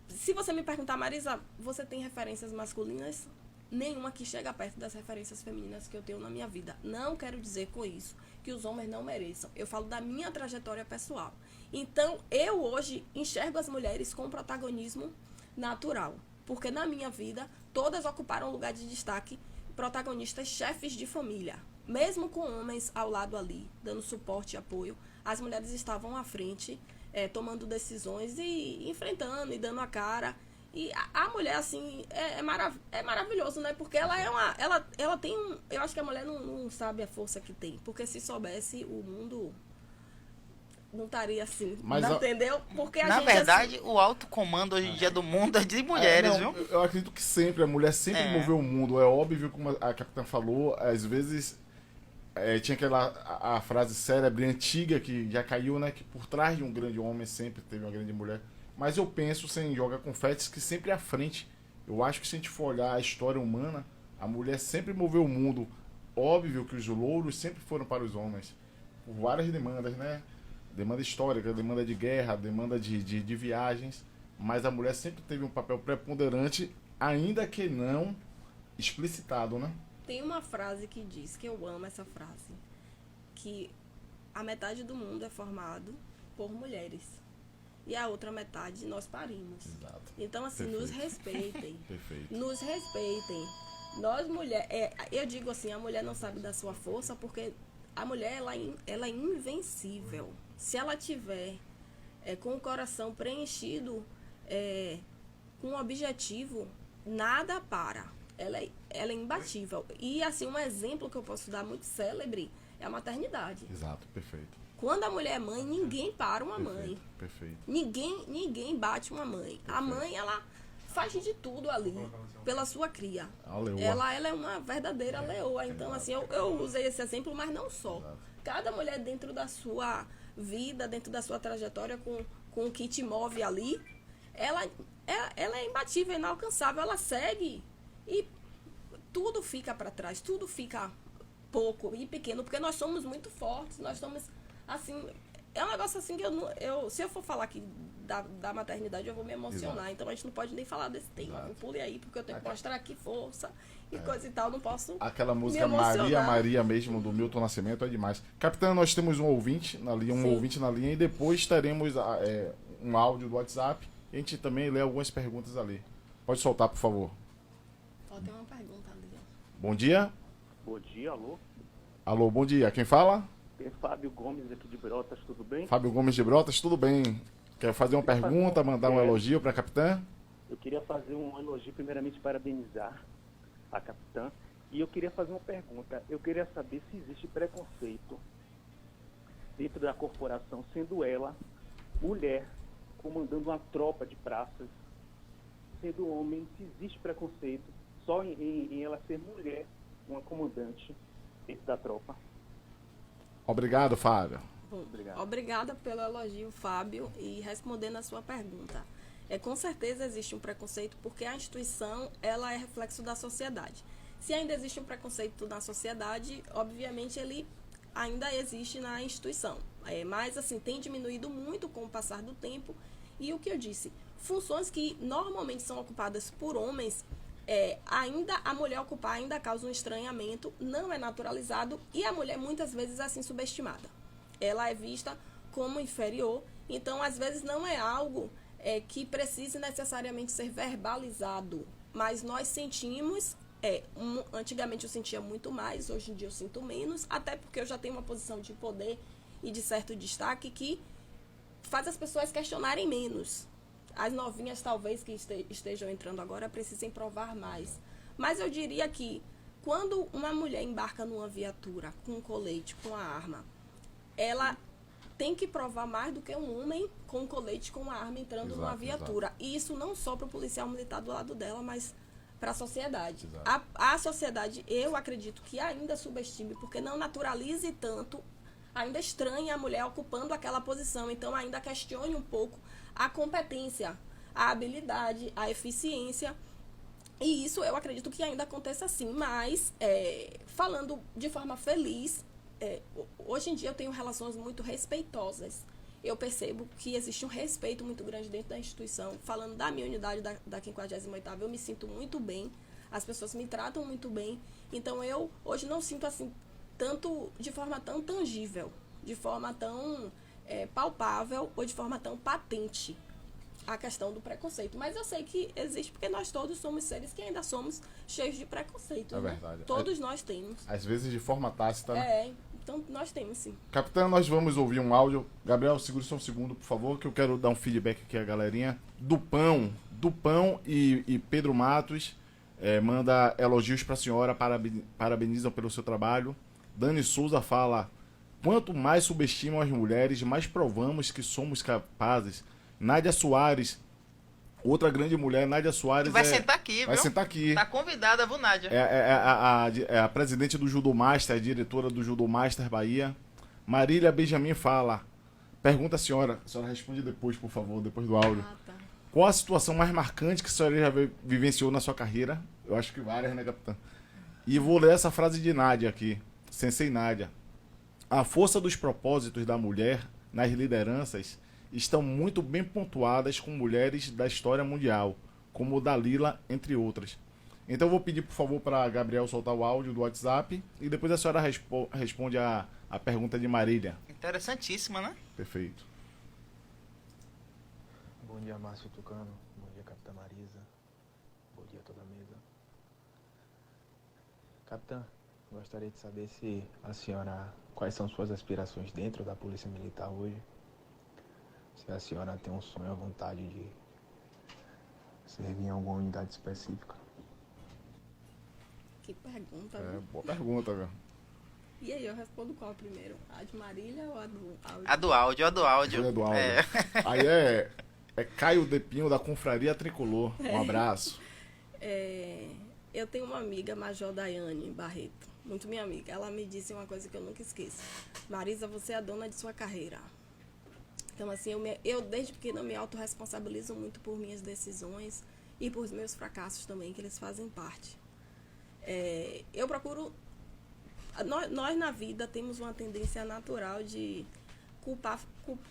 Se você me perguntar, Marisa, você tem referências masculinas? Nenhuma que chega perto das referências femininas que eu tenho na minha vida. Não quero dizer com isso que os homens não mereçam. Eu falo da minha trajetória pessoal. Então, eu hoje enxergo as mulheres com protagonismo natural. Porque na minha vida, todas ocuparam lugar de destaque, protagonistas, chefes de família. Mesmo com homens ao lado ali, dando suporte e apoio, as mulheres estavam à frente, tomando decisões e enfrentando e dando a cara. E a mulher, assim, é maravilhoso, né? Porque ela tem um... Eu acho que a mulher não sabe a força que tem. Porque se soubesse, o mundo não estaria assim. Entendeu? Porque na verdade, o alto comando hoje em dia do mundo é de mulheres, viu? Eu acredito que sempre, a mulher sempre moveu o mundo. É óbvio, como a capitã falou, às vezes... tinha a frase célebre antiga que já caiu, né? Que por trás de um grande homem sempre teve uma grande mulher. Mas eu penso, sem jogar confetes, que sempre à frente. Eu acho que se a gente for olhar a história humana, a mulher sempre moveu o mundo. Óbvio que os louros sempre foram para os homens. Por várias demandas, né? Demanda histórica, demanda de guerra, demanda de viagens. Mas a mulher sempre teve um papel preponderante, ainda que não explicitado, né? Tem uma frase que diz, que eu amo essa frase, que a metade do mundo é formado por mulheres. E a outra metade nós parimos. Exato. Então, assim, Perfeito. Nos respeitem. Perfeito. Nos respeitem. Nós, mulheres... eu digo assim, a mulher não sabe da sua força, porque a mulher, ela é invencível. Se ela tiver com o coração preenchido, com um objetivo, nada para. Ela é imbatível. E, assim, um exemplo que eu posso dar muito célebre é a maternidade. Exato, perfeito. Quando a mulher é mãe, ninguém para uma mãe. Perfeito. Ninguém bate uma mãe. Perfeito. A mãe, ela faz de tudo ali pela sua cria. Ela é uma verdadeira leoa. Então, assim, eu usei esse exemplo, mas não só. Exato. Cada mulher dentro da sua vida, dentro da sua trajetória, com o que te move ali, ela é imbatível, inalcançável. Ela segue e tudo fica para trás, tudo fica pouco e pequeno, porque nós somos muito fortes, nós somos, assim, é um negócio assim que se eu for falar aqui da maternidade, eu vou me emocionar. Exato. Então a gente não pode nem falar desse tema. Não pule aí, porque eu tenho que mostrar aqui força e coisa e tal, não posso. Aquela música Maria mesmo, do Milton Nascimento, é demais. Capitã, nós temos um ouvinte na linha, e depois teremos um áudio do WhatsApp, e a gente também lê algumas perguntas ali. Pode soltar, por favor. Tem uma pergunta ali. Bom dia. Bom dia, alô. Alô, bom dia. Quem fala? É Fábio Gomes aqui de Brotas, tudo bem? Fábio Gomes de Brotas, tudo bem. Quer fazer uma pergunta, mandar um elogio para a capitã? Eu queria fazer um elogio, primeiramente parabenizar a capitã. E eu queria fazer uma pergunta. Eu queria saber se existe preconceito dentro da corporação, sendo ela mulher, comandando uma tropa de praças, sendo homem, se existe preconceito só em ela ser mulher, uma comandante dentro da tropa. Obrigado, Fábio. Obrigado. Obrigada pelo elogio, Fábio. E respondendo a sua pergunta, com certeza existe um preconceito, porque a instituição, ela é reflexo da sociedade. Se ainda existe um preconceito na sociedade, obviamente ele ainda existe na instituição. Mas, assim, tem diminuído muito com o passar do tempo. E o que eu disse, funções que normalmente são ocupadas por homens, ainda a mulher ocupar ainda causa um estranhamento, não é naturalizado, e a mulher muitas vezes é assim subestimada. Ela é vista como inferior, então às vezes não é algo que precise necessariamente ser verbalizado, mas nós sentimos, antigamente eu sentia muito mais, hoje em dia eu sinto menos, até porque eu já tenho uma posição de poder e de certo destaque que faz as pessoas questionarem menos. As novinhas, talvez, que estejam entrando agora, precisem provar mais. Mas eu diria que, quando uma mulher embarca numa viatura, com um colete, com a arma, ela tem que provar mais do que um homem com um colete, com uma arma entrando numa viatura. E isso não só para o policial militar do lado dela, mas para a sociedade. A sociedade, eu acredito que ainda subestime, porque não naturalize tanto, ainda estranha a mulher ocupando aquela posição. Então, ainda questione um pouco a competência, a habilidade, a eficiência. E isso eu acredito que ainda aconteça assim. Mas, falando de forma feliz, hoje em dia eu tenho relações muito respeitosas. Eu percebo que existe um respeito muito grande dentro da instituição. Falando da minha unidade da 58ª, eu me sinto muito bem. As pessoas me tratam muito bem. Então, eu hoje não sinto assim, tanto de forma tão tangível, de forma tão palpável ou de forma tão patente a questão do preconceito. Mas eu sei que existe, porque nós todos somos seres que ainda somos cheios de preconceito. É né? verdade. Todos nós temos. Às vezes de forma tácita, né? Então nós temos sim. Capitã, nós vamos ouvir um áudio. Gabriel, segure só um segundo, por favor, que eu quero dar um feedback aqui à galerinha. Do Pão e Pedro Matos manda elogios para a senhora, parabenizam pelo seu trabalho. Dani Souza fala: quanto mais subestimam as mulheres, mais provamos que somos capazes. Nádia Soares, outra grande mulher, Nádia Soares. Vai sentar aqui, viu? Vai sentar aqui. Tá convidada, viu, Nádia? É a presidente do Judo Master, a diretora do Judo Master Bahia. Marília Benjamin fala: pergunta a senhora responde depois, por favor, depois do áudio. Tá. Qual a situação mais marcante que a senhora já vivenciou na sua carreira? Eu acho que várias, né, capitã? E vou ler essa frase de Nádia aqui, Sensei Nádia. A força dos propósitos da mulher nas lideranças estão muito bem pontuadas com mulheres da história mundial, como Dalila, entre outras. Então eu vou pedir, por favor, para Gabriel soltar o áudio do WhatsApp e depois a senhora responde a pergunta de Marília. Interessantíssima, né? Perfeito. Bom dia, Márcio Tucano. Bom dia, Capitã Marisa. Bom dia a toda a mesa. Capitã, gostaria de saber se a senhora, quais são suas aspirações dentro da Polícia Militar hoje? Se a senhora tem um sonho, a vontade de servir em alguma unidade específica. Que pergunta, viu? Boa pergunta, velho. E aí, eu respondo qual primeiro? A de Marília ou a do áudio? A do áudio. Aí é Caio Depinho, da Confraria Tricolor. Um abraço. Eu tenho uma amiga, Major Daiane Barreto, muito minha amiga. Ela me disse uma coisa que eu nunca esqueço: Marisa, você é a dona de sua carreira. Então, assim, eu desde pequena me autorresponsabilizo muito por minhas decisões e por meus fracassos também, que eles fazem parte. Eu procuro... Nós, na vida, temos uma tendência natural de culpar,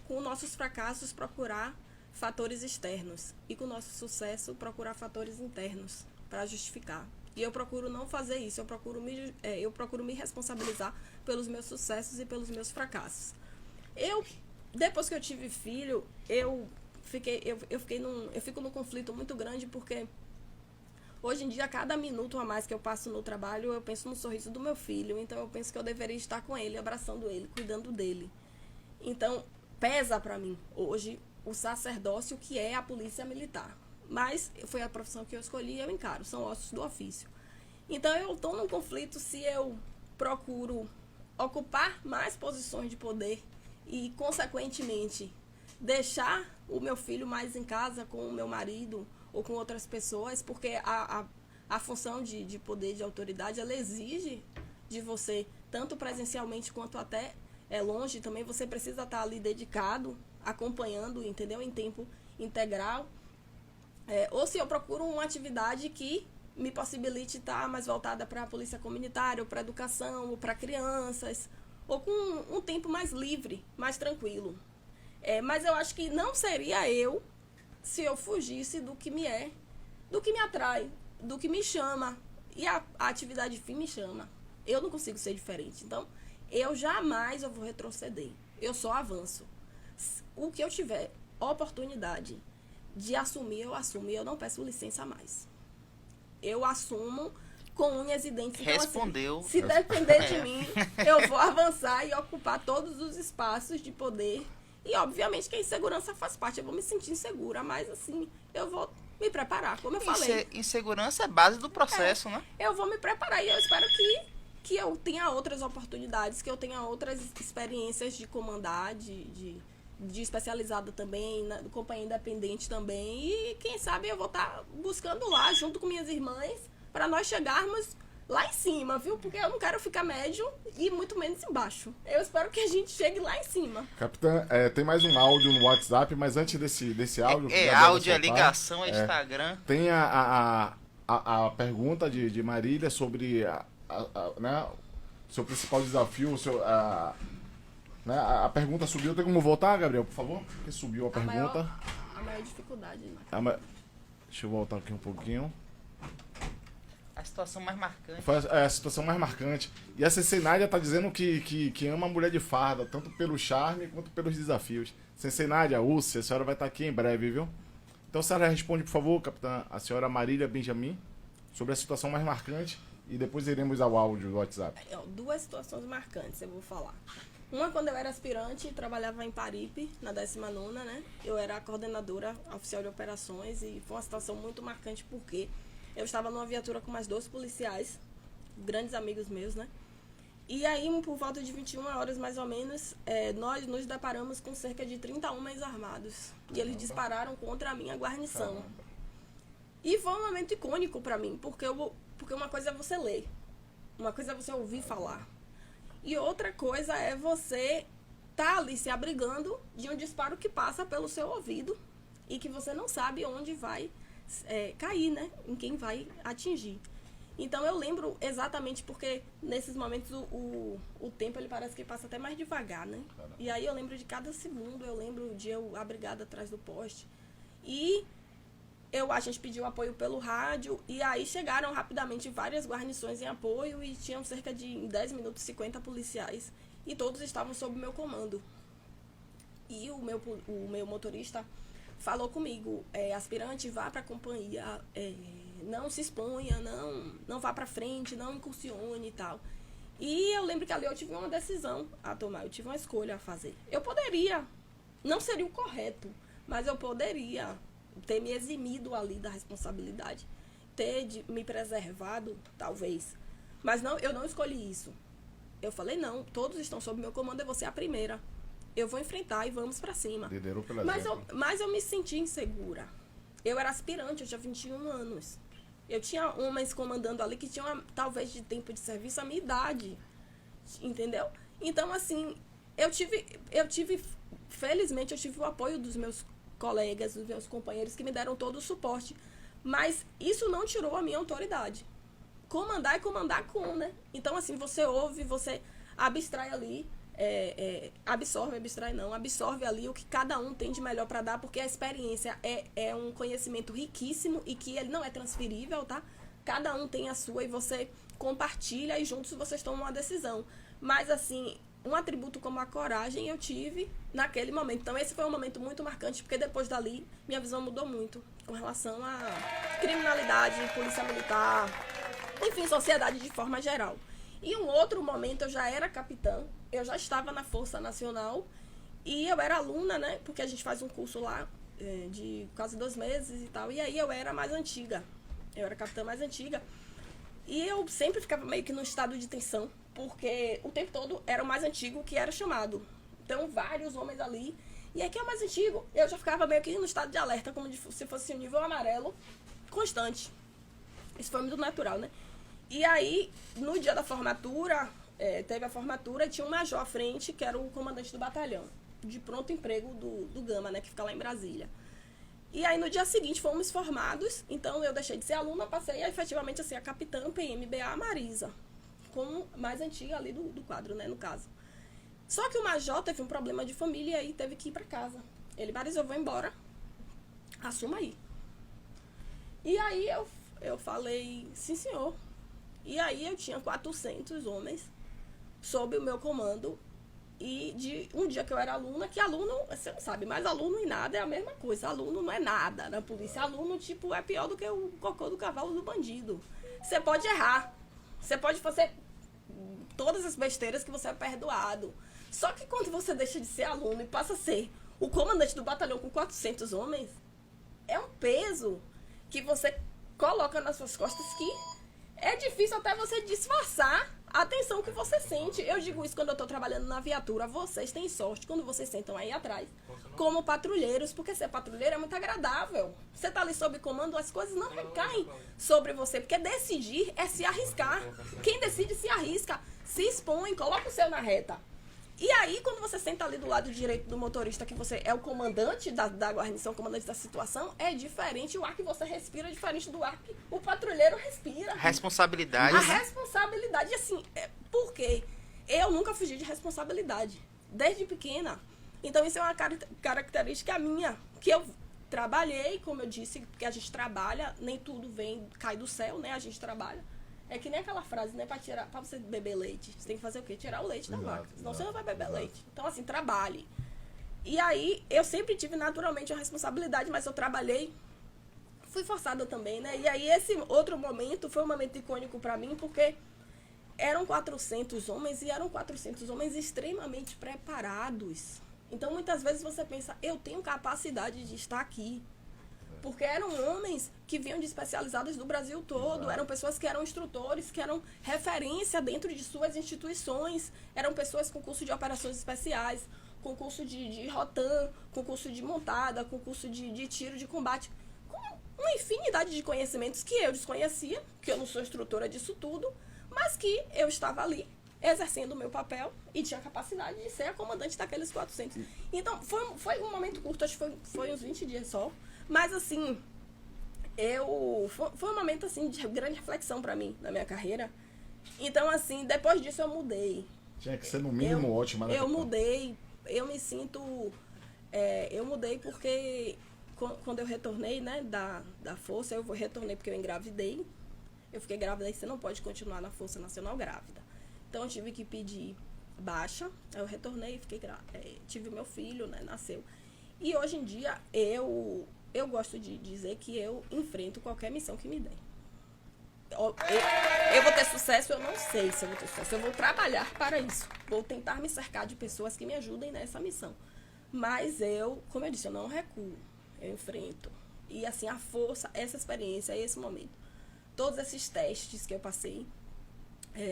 com nossos fracassos, procurar fatores externos. E com o nosso sucesso, procurar fatores internos para justificar. E eu procuro não fazer isso. Eu procuro me responsabilizar pelos meus sucessos e pelos meus fracassos. Depois que eu tive filho, eu fico num conflito muito grande, porque hoje em dia, cada minuto a mais que eu passo no trabalho, eu penso no sorriso do meu filho. Então, eu penso que eu deveria estar com ele, abraçando ele, cuidando dele. Então, pesa para mim, hoje, o sacerdócio que é a Polícia Militar. Mas foi a profissão que eu escolhi e eu encaro, são ossos do ofício. Então, eu estou num conflito se eu procuro ocupar mais posições de poder e, consequentemente, deixar o meu filho mais em casa com o meu marido ou com outras pessoas, porque a função de poder, de autoridade, ela exige de você, tanto presencialmente quanto até longe também, você precisa estar ali dedicado, acompanhando, entendeu? Em tempo integral. Ou se eu procuro uma atividade que me possibilite estar mais voltada para a polícia comunitária, ou para a educação, ou para crianças, ou com um tempo mais livre, mais tranquilo. Mas eu acho que não seria eu se eu fugisse do que me atrai, do que me chama. E a atividade fim me chama. Eu não consigo ser diferente. Então, eu jamais vou retroceder. Eu só avanço. O que eu tiver oportunidade de assumir, eu assumo. E eu não peço licença mais. Eu assumo com unhas e dentes. Então, respondeu. Assim, se depender de mim, eu vou avançar e ocupar todos os espaços de poder. E, obviamente, que a insegurança faz parte. Eu vou me sentir insegura, mas, assim, eu vou me preparar, como eu falei. Insegurança é base do processo, né? Eu vou me preparar e eu espero que que eu tenha outras oportunidades, que eu tenha outras experiências de comandar, de especializada também, na companhia independente também. E quem sabe eu vou estar buscando lá, junto com minhas irmãs, para nós chegarmos lá em cima, viu? Porque eu não quero ficar médio e muito menos embaixo. Eu espero que a gente chegue lá em cima. Capitã, tem mais um áudio no WhatsApp, mas antes desse áudio... áudio, a ligação, Instagram. Tem a pergunta de Marília sobre né, seu principal desafio, né, a pergunta subiu. Tem como voltar, Gabriel, por favor? Porque subiu a pergunta. A maior dificuldade. Deixa eu voltar aqui um pouquinho. A situação mais marcante. A situação mais marcante. E a Sensei Nádia tá dizendo que ama a mulher de farda, tanto pelo charme quanto pelos desafios. Sensei Nádia, Úcia, a senhora vai estar aqui em breve, viu? Então a senhora responde, por favor, capitã, a senhora Marília Benjamin, sobre a situação mais marcante, e depois iremos ao áudio do WhatsApp. 2 situações marcantes, eu vou falar. Uma, quando eu era aspirante e trabalhava em Paripe, na 19ª, né? Eu era a coordenadora oficial de operações e foi uma situação muito marcante porque eu estava numa viatura com mais 2 policiais, grandes amigos meus, né? E aí, por volta de 21 horas, mais ou menos, nós nos deparamos com cerca de 30 homens armados. E eles dispararam contra a minha guarnição. E foi um momento icônico para mim, porque uma coisa é você ler, uma coisa é você ouvir falar. E outra coisa é você estar ali se abrigando de um disparo que passa pelo seu ouvido e que você não sabe onde vai cair, né? Em quem vai atingir. Então eu lembro exatamente porque nesses momentos o tempo ele parece que passa até mais devagar, né? E aí eu lembro de cada segundo, eu lembro de eu abrigada atrás do poste. E a gente pediu apoio pelo rádio e aí chegaram rapidamente várias guarnições em apoio e tinham cerca de, em 10 minutos, 50 policiais. E todos estavam sob meu comando. E o meu motorista falou comigo, aspirante, vá para a companhia, não se exponha, não vá para frente, não incursione e tal. E eu lembro que ali eu tive uma decisão a tomar, eu tive uma escolha a fazer. Eu poderia, não seria o correto, mas eu poderia ter me eximido ali da responsabilidade, ter me preservado, talvez. Mas não, eu não escolhi isso. Eu falei, não, todos estão sob meu comando, eu vou ser a primeira. Eu vou enfrentar e vamos pra cima. Mas eu me senti insegura. Eu era aspirante, eu tinha 21 anos. Eu tinha homens comandando ali que tinham, talvez, de tempo de serviço a minha idade. Entendeu? Então, assim, felizmente, eu tive o apoio dos meus colegas, dos meus companheiros que me deram todo o suporte. Mas isso não tirou a minha autoridade. Comandar é comandar com, né? Então, assim, você ouve, você abstrai ali, absorve ali o que cada um tem de melhor para dar, porque a experiência é um conhecimento riquíssimo e que ele não é transferível, tá? Cada um tem a sua e você compartilha e juntos vocês tomam uma decisão. Mas, assim, um atributo como a coragem eu tive naquele momento. Então, esse foi um momento muito marcante, porque depois dali, minha visão mudou muito com relação à criminalidade, polícia militar, enfim, sociedade de forma geral. E um outro momento, eu já era capitã, eu já estava na Força Nacional e eu era aluna, né? Porque a gente faz um curso lá de quase 2 meses e tal. E aí eu era mais antiga, eu era capitã mais antiga. E eu sempre ficava meio que no estado de tensão, porque o tempo todo era o mais antigo que era chamado. Então, vários homens ali. E aí, quem é o mais antigo? Eu já ficava meio que no estado de alerta, como se fosse um nível amarelo constante. Isso foi muito natural, né? E aí, no dia da formatura, teve a formatura e tinha um major à frente, que era o comandante do batalhão, de pronto emprego do Gama, né, que fica lá em Brasília. E aí, no dia seguinte, fomos formados, então eu deixei de ser aluna, passei efetivamente a ser a capitã PMBA Marisa, como mais antiga ali do quadro, né, no caso. Só que o major teve um problema de família e teve que ir para casa. Ele, Marisa, eu vou embora, assuma aí. E aí eu falei, sim, senhor. E aí eu tinha 400 homens sob o meu comando. E de um dia que eu era aluna, que aluno, você não sabe, mas aluno em nada é a mesma coisa. Aluno não é nada na polícia. Aluno, tipo, é pior do que o cocô do cavalo do bandido. Você pode errar. Você pode fazer todas as besteiras que você é perdoado. Só que quando você deixa de ser aluno e passa a ser o comandante do batalhão com 400 homens, é um peso que você coloca nas suas costas que é difícil até você disfarçar a tensão que você sente. Eu digo isso quando eu tô trabalhando na viatura. Vocês têm sorte quando vocês sentam aí atrás, como patrulheiros, porque ser patrulheiro é muito agradável. Você tá ali sob comando, as coisas não recaem sobre você, porque decidir é se arriscar. Quem decide se arrisca, se expõe, coloca o seu na reta. E aí, quando você senta ali do lado direito do motorista, que você é o comandante da guarnição, o comandante da situação, é diferente. O ar que você respira é diferente do ar que o patrulheiro respira. Responsabilidade. A responsabilidade, assim, por quê? Eu nunca fugi de responsabilidade, desde pequena. Então, isso é uma característica minha, que eu trabalhei, como eu disse, porque a gente trabalha, nem tudo cai do céu, né? A gente trabalha. É que nem aquela frase, né? Pra você beber leite, você tem que fazer o quê? Tirar o leite da vaca. Senão você não vai beber leite. Então, assim, trabalhe. E aí, eu sempre tive naturalmente a responsabilidade, mas eu trabalhei, fui forçada também, né? E aí, esse outro momento foi um momento icônico pra mim, porque eram 400 homens e eram 400 homens extremamente preparados. Então, muitas vezes você pensa, eu tenho capacidade de estar aqui. Porque eram homens que vinham de especializadas do Brasil todo, eram pessoas que eram instrutores, que eram referência dentro de suas instituições, eram pessoas com curso de operações especiais, com curso de rotan, com curso de montada, com curso de tiro de combate, com uma infinidade de conhecimentos que eu desconhecia, que eu não sou instrutora disso tudo, mas que eu estava ali exercendo o meu papel e tinha capacidade de ser a comandante daqueles 400. Então, foi um momento curto, acho que foi uns 20 dias só. Mas, assim, foi um momento, assim, de grande reflexão pra mim, na minha carreira. Então, assim, depois disso eu mudei. Tinha que ser, no mínimo, ótima, né? Eu mudei, eu me sinto... eu mudei porque, quando eu retornei, né, da Força, eu retornei porque eu engravidei. Eu fiquei grávida e você não pode continuar na Força Nacional grávida. Então, eu tive que pedir baixa. Aí eu retornei, tive meu filho, né, nasceu. E, hoje em dia, eu gosto de dizer que eu enfrento qualquer missão que me dê. Eu vou ter sucesso, eu não sei se eu vou ter sucesso. Eu vou trabalhar para isso. Vou tentar me cercar de pessoas que me ajudem nessa missão. Mas como eu disse, eu não recuo. Eu enfrento. E, assim, a força, essa experiência, esse momento, todos esses testes que eu passei,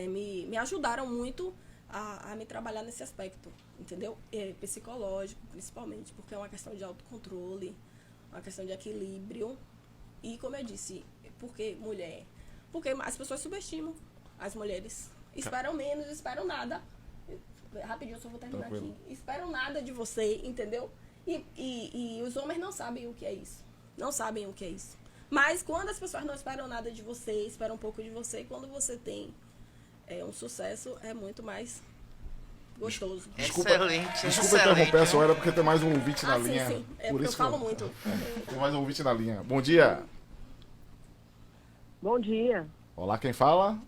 me ajudaram muito a me trabalhar nesse aspecto, entendeu? Psicológico, principalmente, porque é uma questão de autocontrole, uma questão de equilíbrio. E, como eu disse, porque mulher? Porque as pessoas subestimam as mulheres. Esperam menos, esperam nada. Rapidinho, eu só vou terminar aqui. Esperam nada de você, entendeu? E os homens não sabem o que é isso. Não sabem o que é isso. Mas quando as pessoas não esperam nada de você, esperam um pouco de você, quando você tem um sucesso, é muito mais gostoso. Desculpa interromper a senhora, porque tem mais um ouvinte na linha. Sim. Por isso eu falo muito. Tem mais um ouvinte na linha. Bom dia. Bom dia. Olá, quem fala?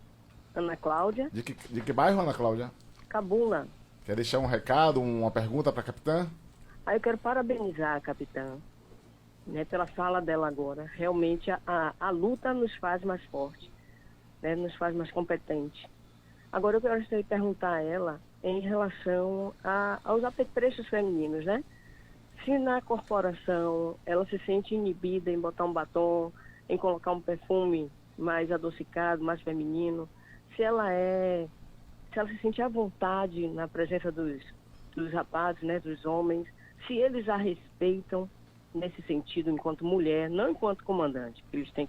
Ana Cláudia. De que bairro, Ana Cláudia? Cabula. Quer deixar um recado, uma pergunta para a capitã? Eu quero parabenizar a capitã, né, pela fala dela agora. Realmente a luta nos faz mais fortes, né, nos faz mais competentes. Agora eu gostaria de perguntar a ela em relação aos apetrechos femininos, né? Se na corporação ela se sente inibida em botar um batom, em colocar um perfume mais adocicado, mais feminino, se ela se sente à vontade na presença dos rapazes, né, dos homens, se eles a respeitam nesse sentido enquanto mulher, não enquanto comandante, que eles têm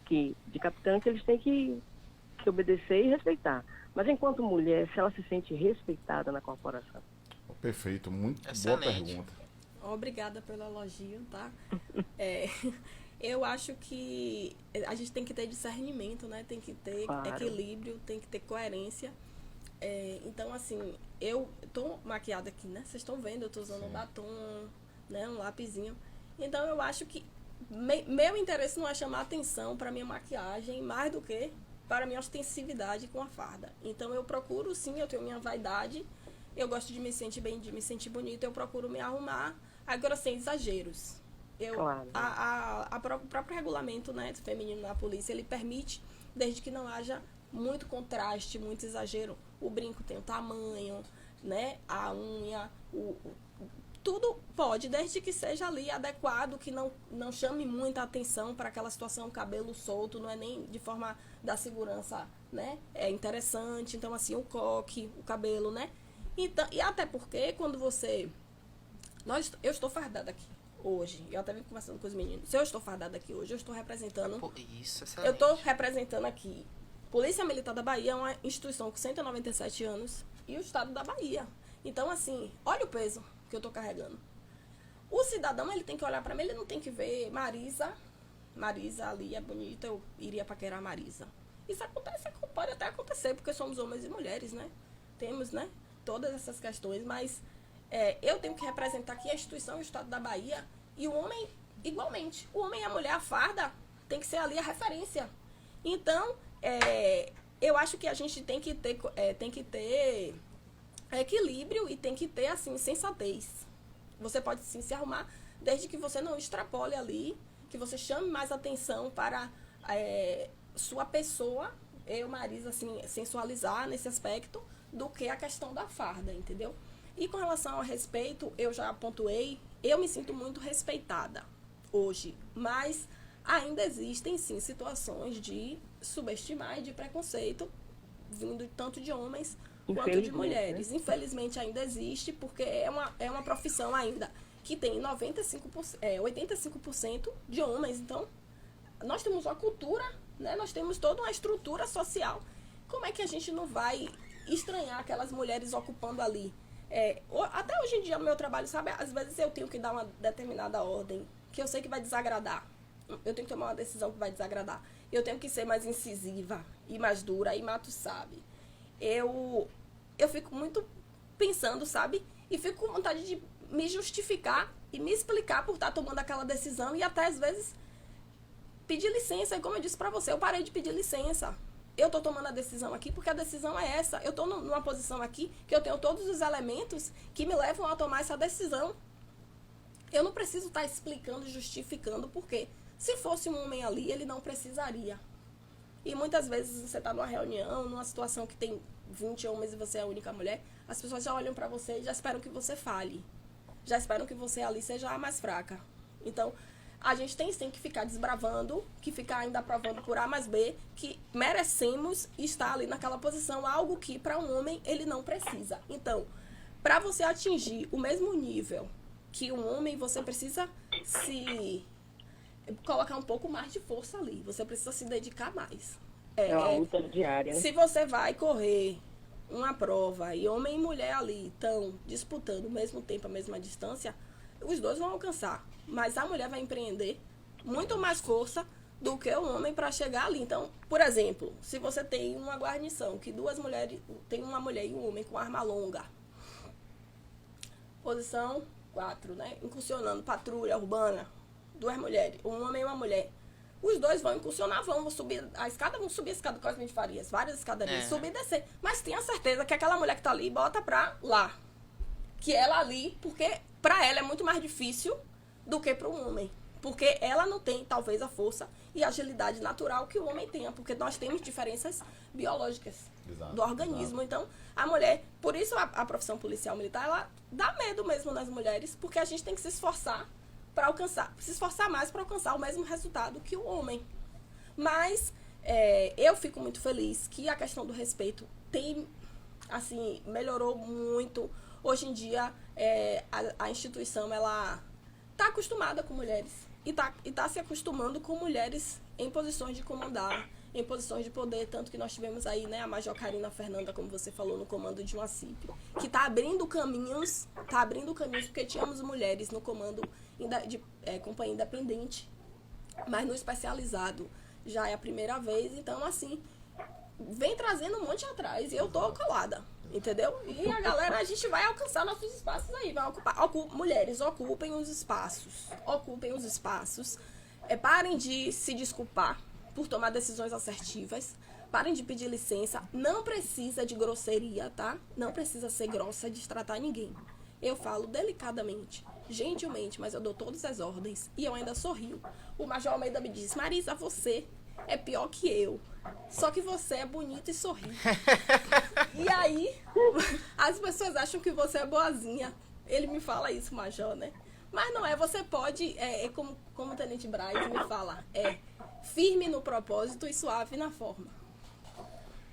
de capitã, que eles têm que obedecer e respeitar. Mas enquanto mulher, se ela se sente respeitada na corporação. Perfeito, muito Excelente. Boa pergunta. Obrigada pelo elogio, tá? Eu acho que a gente tem que ter discernimento, né? Tem que ter equilíbrio, tem que ter coerência. Então, assim, eu tô maquiada aqui, né? Vocês estão vendo, eu tô usando um batom, né? Um lapisinho. Então, eu acho que meu interesse não é chamar atenção para minha maquiagem mais do que para minha ostensividade com a farda. Então, eu procuro, sim, eu tenho minha vaidade, eu gosto de me sentir bem, de me sentir bonita, eu procuro me arrumar, agora sem exageros. Claro. O próprio regulamento, né, feminino na polícia, ele permite, desde que não haja muito contraste, muito exagero. O brinco tem o tamanho, né, a unha, tudo pode, desde que seja ali adequado, que não chame muita atenção para aquela situação, cabelo solto, não é nem de forma da segurança né? É interessante. Então, assim, o coque, o cabelo, né? Então, e até porque quando você... eu estou fardada aqui hoje. Eu até vim conversando com os meninos. Se eu estou fardada aqui hoje, eu estou representando... Isso, eu estou representando aqui. Polícia Militar da Bahia é uma instituição com 197 anos e o Estado da Bahia. Então, assim, olha o peso que eu estou carregando. O cidadão, ele tem que olhar para mim, ele não tem que ver Marisa ali é bonita, eu iria paquerar Marisa. Isso acontece, pode até acontecer, porque somos homens e mulheres, né? Temos, né, todas essas questões, mas eu tenho que representar aqui a instituição, o Estado da Bahia, e o homem, igualmente. O homem e a mulher, a farda, tem que ser ali a referência. Então, eu acho que a gente tem que ter equilíbrio e tem que ter, assim, sensatez. Você pode, sim, se arrumar, desde que você não extrapole ali, que você chame mais atenção para sua pessoa, eu, Marisa, assim, sensualizar nesse aspecto, do que a questão da farda, entendeu? E com relação ao respeito, eu já pontuei, eu me sinto muito respeitada hoje, mas ainda existem, sim, situações de subestimar e de preconceito, vindo tanto de homens quanto de mulheres. Né? Infelizmente ainda existe, porque é uma profissão ainda que tem 85% de homens. Então, nós temos uma cultura, né? Nós temos toda uma estrutura social. Como é que a gente não vai estranhar aquelas mulheres ocupando ali? Até hoje em dia, no meu trabalho, sabe? Às vezes eu tenho que dar uma determinada ordem, que eu sei que vai desagradar. Eu tenho que tomar uma decisão que vai desagradar. Eu tenho que ser mais incisiva e mais dura, e Mato sabe. Eu fico muito pensando, sabe? E fico com vontade de me justificar e me explicar por estar tomando aquela decisão e até, às vezes, pedir licença. E como eu disse pra você, eu parei de pedir licença. Eu tô tomando a decisão aqui porque a decisão é essa. Eu tô numa posição aqui que eu tenho todos os elementos que me levam a tomar essa decisão. Eu não preciso estar explicando e justificando porque se fosse um homem ali, ele não precisaria. E muitas vezes você está numa reunião, numa situação que tem 20 homens e você é a única mulher, as pessoas já olham para você e já esperam que você fale. Já esperam que você ali seja a mais fraca. Então, a gente tem sim que ficar desbravando, que ficar ainda provando por A mais B, que merecemos estar ali naquela posição, algo que para um homem ele não precisa. Então, para você atingir o mesmo nível que um homem, você precisa se colocar um pouco mais de força ali. Você precisa se dedicar mais. É uma luta diária. Se você vai correr uma prova e homem e mulher ali estão disputando ao mesmo tempo, a mesma distância, os dois vão alcançar. Mas a mulher vai empreender muito mais força do que o homem para chegar ali. Então, por exemplo, se você tem uma guarnição que duas mulheres, tem uma mulher e um homem com arma longa, posição 4, né? Incursionando, patrulha urbana, duas mulheres, um homem e uma mulher. Os dois vão incursionar, vão subir a escada Cosme de Farias, várias escadarias, subir e descer. Mas tenha certeza que aquela mulher que tá ali bota pra lá. Que ela ali, porque pra ela é muito mais difícil do que pro homem. Porque ela não tem, talvez, a força e a agilidade natural que o homem tenha. Porque nós temos diferenças biológicas do organismo. Então, a mulher, por isso a profissão policial militar, ela dá medo mesmo nas mulheres, porque a gente tem que se esforçar para alcançar, se esforçar mais para alcançar o mesmo resultado que o homem. Mas eu fico muito feliz que a questão do respeito tem, assim, melhorou muito. Hoje em dia, a instituição, ela está acostumada com mulheres e tá se acostumando com mulheres em posições de comandar, em posições de poder, tanto que nós tivemos aí, né, a Major Karina Fernanda, como você falou, no comando de uma CIP, que está abrindo caminhos porque tínhamos mulheres no comando de companhia independente, mas no especializado já é a primeira vez. Então, assim, vem trazendo um monte atrás e eu tô colada, entendeu? E a galera, a gente vai alcançar nossos espaços aí, vai ocupar. Mulheres, ocupem os espaços, parem de se desculpar por tomar decisões assertivas, parem de pedir licença, não precisa de grosseria, tá? Não precisa ser grossa, destratar ninguém. Eu falo delicadamente, gentilmente, mas eu dou todas as ordens e eu ainda sorrio. O Major Almeida me diz: Marisa, você é pior que eu, só que você é bonita e sorri. E aí, as pessoas acham que você é boazinha. Ele me fala isso, Major, né? Mas não é, você pode, como o Tenente Braz me fala, firme no propósito e suave na forma.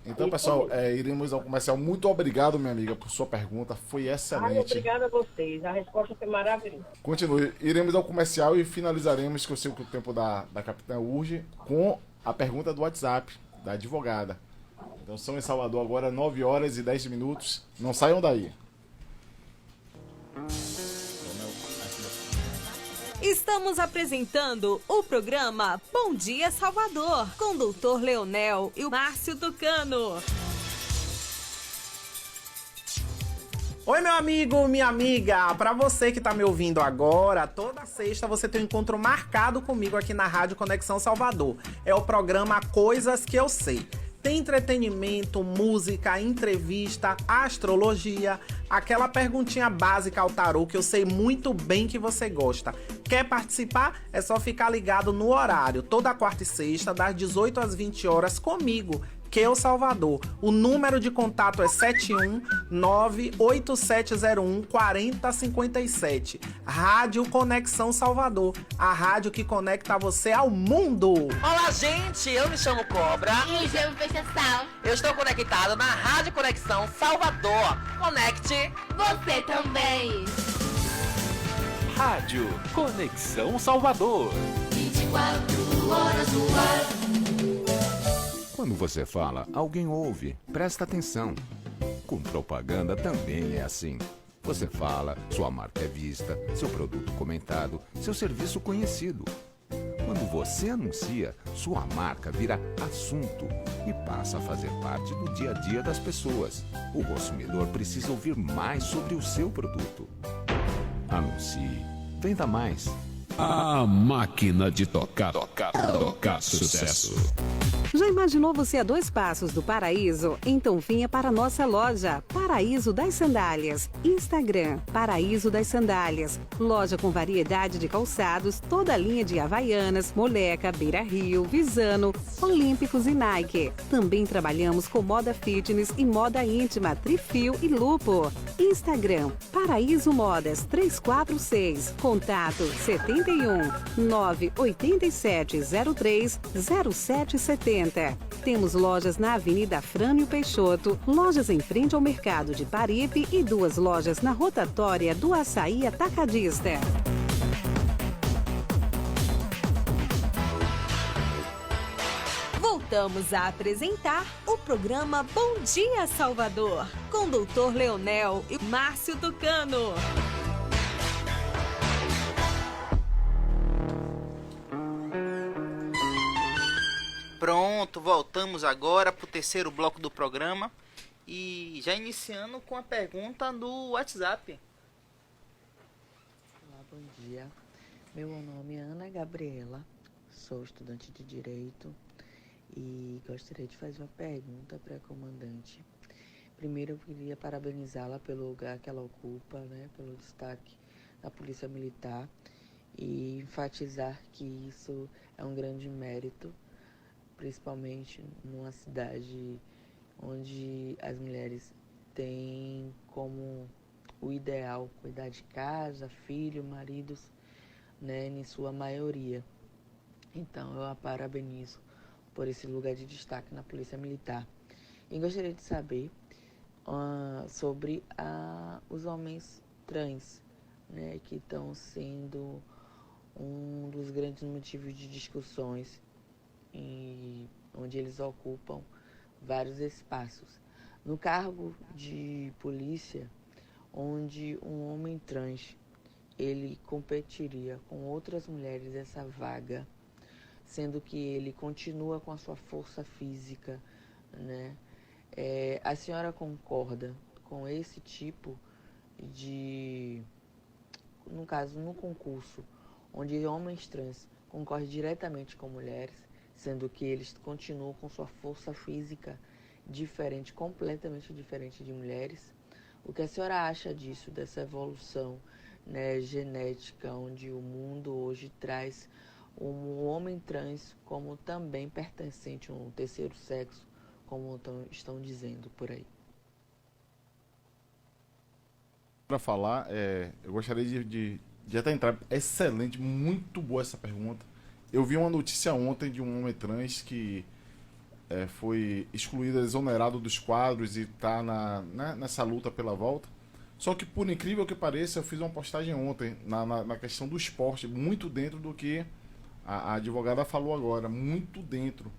Então, pessoal, iremos ao comercial. Muito obrigado, minha amiga, por sua pergunta. Foi excelente. Obrigada a vocês. A resposta foi maravilhosa. Continue. Iremos ao comercial e finalizaremos, que eu sei que o tempo da capitã urge, com a pergunta do WhatsApp da advogada. Então, são em Salvador agora, 9 horas e 10 minutos. Não saiam daí. Estamos apresentando o programa Bom Dia Salvador, com o Doutor Leonel e o Márcio Tucano. Oi, meu amigo, minha amiga, para você que tá me ouvindo agora, toda sexta você tem um encontro marcado comigo aqui na Rádio Conexão Salvador. É o programa Coisas que eu sei. Tem entretenimento, música, entrevista, astrologia, aquela perguntinha básica ao tarô que eu sei muito bem que você gosta. Quer participar? É só ficar ligado no horário, toda quarta e sexta, das 18 às 20 horas, comigo, Keu Salvador. O número de contato é 71987014057. Rádio Conexão Salvador, a rádio que conecta você ao mundo. Olá, gente, eu me chamo Cobra. E me chamo Peixação. Eu estou conectado na Rádio Conexão Salvador. Conecte você também. Rádio Conexão Salvador. 24 horas no ar. Quando você fala, alguém ouve, presta atenção. Com propaganda também é assim. Você fala, sua marca é vista, seu produto comentado, seu serviço conhecido. Quando você anuncia, sua marca vira assunto e passa a fazer parte do dia a dia das pessoas. O consumidor precisa ouvir mais sobre o seu produto. Anuncie. Venda mais. A máquina de tocar sucesso. Já imaginou você a 2 passos do paraíso? Então venha para a nossa loja, Paraíso das Sandálias. Instagram, Paraíso das Sandálias. Loja com variedade de calçados, toda a linha de Havaianas, Moleca, Beira Rio, Visano, Olímpicos e Nike. Também trabalhamos com moda fitness e moda íntima, Trifio e Lupo. Instagram, Paraíso Modas 346. Contato 71 987 03 0770. Temos lojas na Avenida Frânio Peixoto, lojas em frente ao Mercado de Paripe e 2 lojas na rotatória do Açaí Atacadista. Voltamos a apresentar o programa Bom Dia Salvador, com o Doutor Leonel e Márcio Tucano. Pronto, voltamos agora para o terceiro bloco do programa e já iniciando com a pergunta do WhatsApp. Olá, bom dia. Meu nome é Ana Gabriela, sou estudante de Direito e gostaria de fazer uma pergunta para a comandante. Primeiro, eu queria parabenizá-la pelo lugar que ela ocupa, né, pelo destaque da Polícia Militar e enfatizar que isso é um grande mérito, principalmente numa cidade onde as mulheres têm como o ideal cuidar de casa, filho, maridos, né, em sua maioria. Então, eu a parabenizo por esse lugar de destaque na Polícia Militar. E gostaria de saber sobre os homens trans, né, que estão sendo um dos grandes motivos de discussões onde eles ocupam vários espaços. No cargo de polícia, onde um homem trans, ele competiria com outras mulheres essa vaga, sendo que ele continua com a sua força física, né? A senhora concorda com esse tipo de, no caso, no concurso, onde homens trans concorrem diretamente com mulheres, sendo que eles continuam com sua força física diferente, completamente diferente de mulheres? O que a senhora acha disso, dessa evolução, né, genética, onde o mundo hoje traz um homem trans como também pertencente a um terceiro sexo, como estão dizendo por aí? Para falar, eu gostaria de até entrar. Excelente, muito boa essa pergunta. Eu vi uma notícia ontem de um homem trans que foi excluído, exonerado dos quadros e está nessa luta pela volta. Só que, por incrível que pareça, eu fiz uma postagem ontem na questão do esporte, muito dentro do que a advogada falou agora, muito dentro,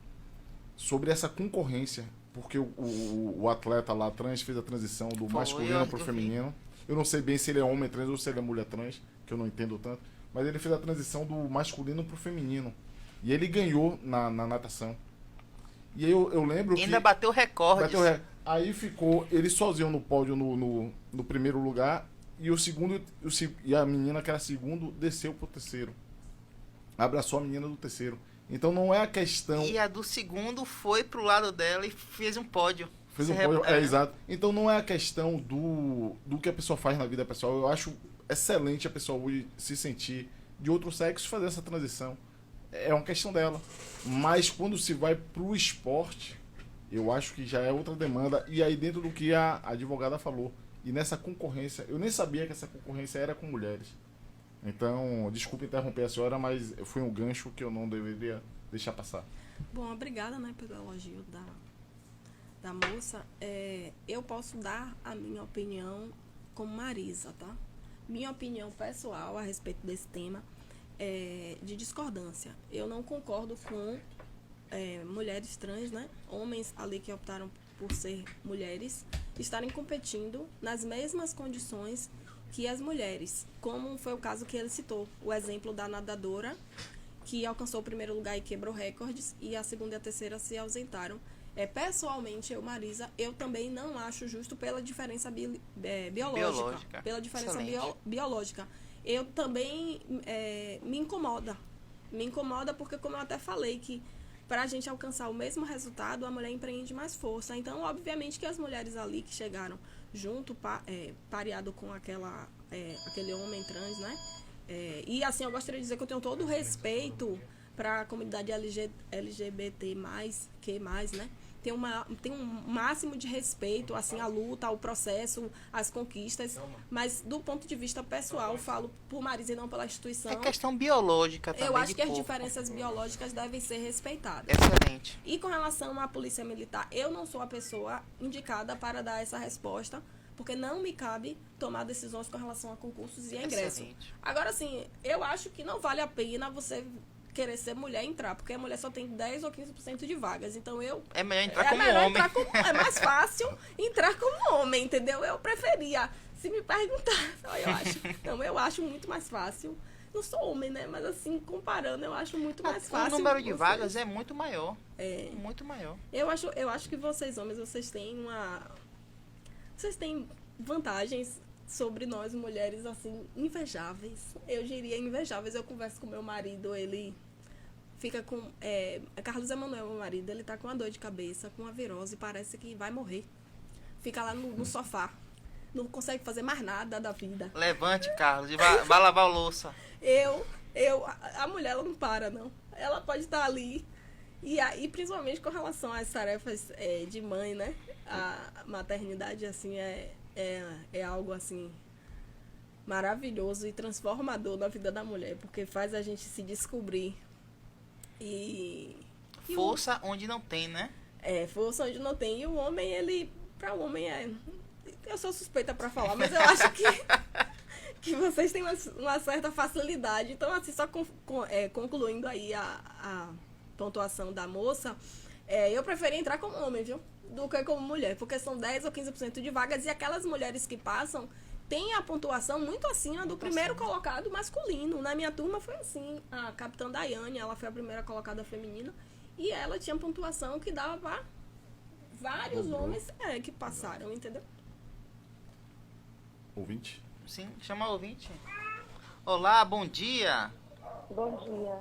sobre essa concorrência, porque o atleta lá trans fez a transição do masculino para o feminino. Eu não sei bem se ele é homem trans ou se ele é mulher trans, que eu não entendo tanto, mas ele fez a transição do masculino para o feminino. E ele ganhou na natação. E aí eu lembro ainda bateu recordes. Aí ficou ele sozinho no pódio no primeiro lugar, e o segundo, e a menina que era segundo desceu pro terceiro. Abraçou a menina do terceiro. Então não é a questão... E a do segundo foi pro lado dela e fez um pódio. Fez um pódio, exato. Então não é a questão do que a pessoa faz na vida pessoal. Eu acho excelente a pessoa hoje se sentir de outro sexo, fazer essa transição. É uma questão dela. Mas quando se vai pro esporte, eu acho que já é outra demanda. E aí dentro do que a advogada falou. E nessa concorrência, eu nem sabia que essa concorrência era com mulheres. Então, desculpe interromper a senhora, mas foi um gancho que eu não deveria deixar passar. Bom, obrigada, pelo elogio da moça. Eu posso dar a minha opinião como Marisa, tá? Minha opinião pessoal a respeito desse tema é de discordância. Eu não concordo com mulheres trans, homens ali que optaram por ser mulheres, estarem competindo nas mesmas condições que as mulheres, como foi o caso que ele citou, o exemplo da nadadora que alcançou o primeiro lugar e quebrou recordes, e a segunda e a terceira se ausentaram. Pessoalmente, Marisa, eu também não acho justo pela diferença biológica. Pela diferença biológica. Eu também me incomoda. Me incomoda porque, como eu até falei, que para a gente alcançar o mesmo resultado, a mulher empreende mais força. Então, obviamente que as mulheres ali que chegaram junto, pareado com aquele homem trans, e assim, eu gostaria de dizer que eu tenho todo o respeito para a comunidade LGBT+, tem um máximo de respeito, assim, à luta, ao processo, às conquistas, mas do ponto de vista pessoal, falo por Marisa e não pela instituição. É questão biológica também. Eu acho que as diferenças biológicas devem ser respeitadas. Excelente. E com relação à polícia militar, eu não sou a pessoa indicada para dar essa resposta, porque não me cabe tomar decisões com relação a concursos e a ingresso. Agora, assim, eu acho que não vale a pena você querer ser mulher e entrar, porque a mulher só tem 10 ou 15% de vagas. Então é melhor entrar como homem. É mais fácil entrar como homem, entendeu? Eu preferia, se me perguntar, eu acho muito mais fácil. Não sou homem, mas assim, comparando, eu acho muito mais fácil. O número de vagas é muito maior. Muito maior. Eu acho que vocês, homens, vocês têm vantagens sobre nós, mulheres, assim, invejáveis. Eu diria invejáveis. Eu converso com meu marido, ele fica com... Carlos Emanuel, meu marido, ele tá com uma dor de cabeça, com uma virose, parece que vai morrer. Fica lá no sofá. Não consegue fazer mais nada da vida. Levante, Carlos, e vai lavar a louça. A mulher, ela não para, não. Ela pode estar ali. E principalmente com relação às tarefas de mãe, A maternidade, assim, é algo, assim, maravilhoso e transformador na vida da mulher, porque faz a gente se descobrir. Força onde não tem, força onde não tem. E o homem, para o homem eu sou suspeita para falar, mas eu acho que vocês têm uma certa facilidade. Então, assim, só concluindo aí a pontuação da moça, eu preferi entrar como homem, viu? Do que como mulher, porque são 10 ou 15% de vagas, e aquelas mulheres que passam têm a pontuação muito acima do primeiro colocado masculino. Na minha turma foi assim, a capitã Daiane, ela foi a primeira colocada feminina, e ela tinha pontuação que dava para vários homens que passaram, entendeu? Ouvinte? Sim, chama o ouvinte. Olá, bom dia. Bom dia.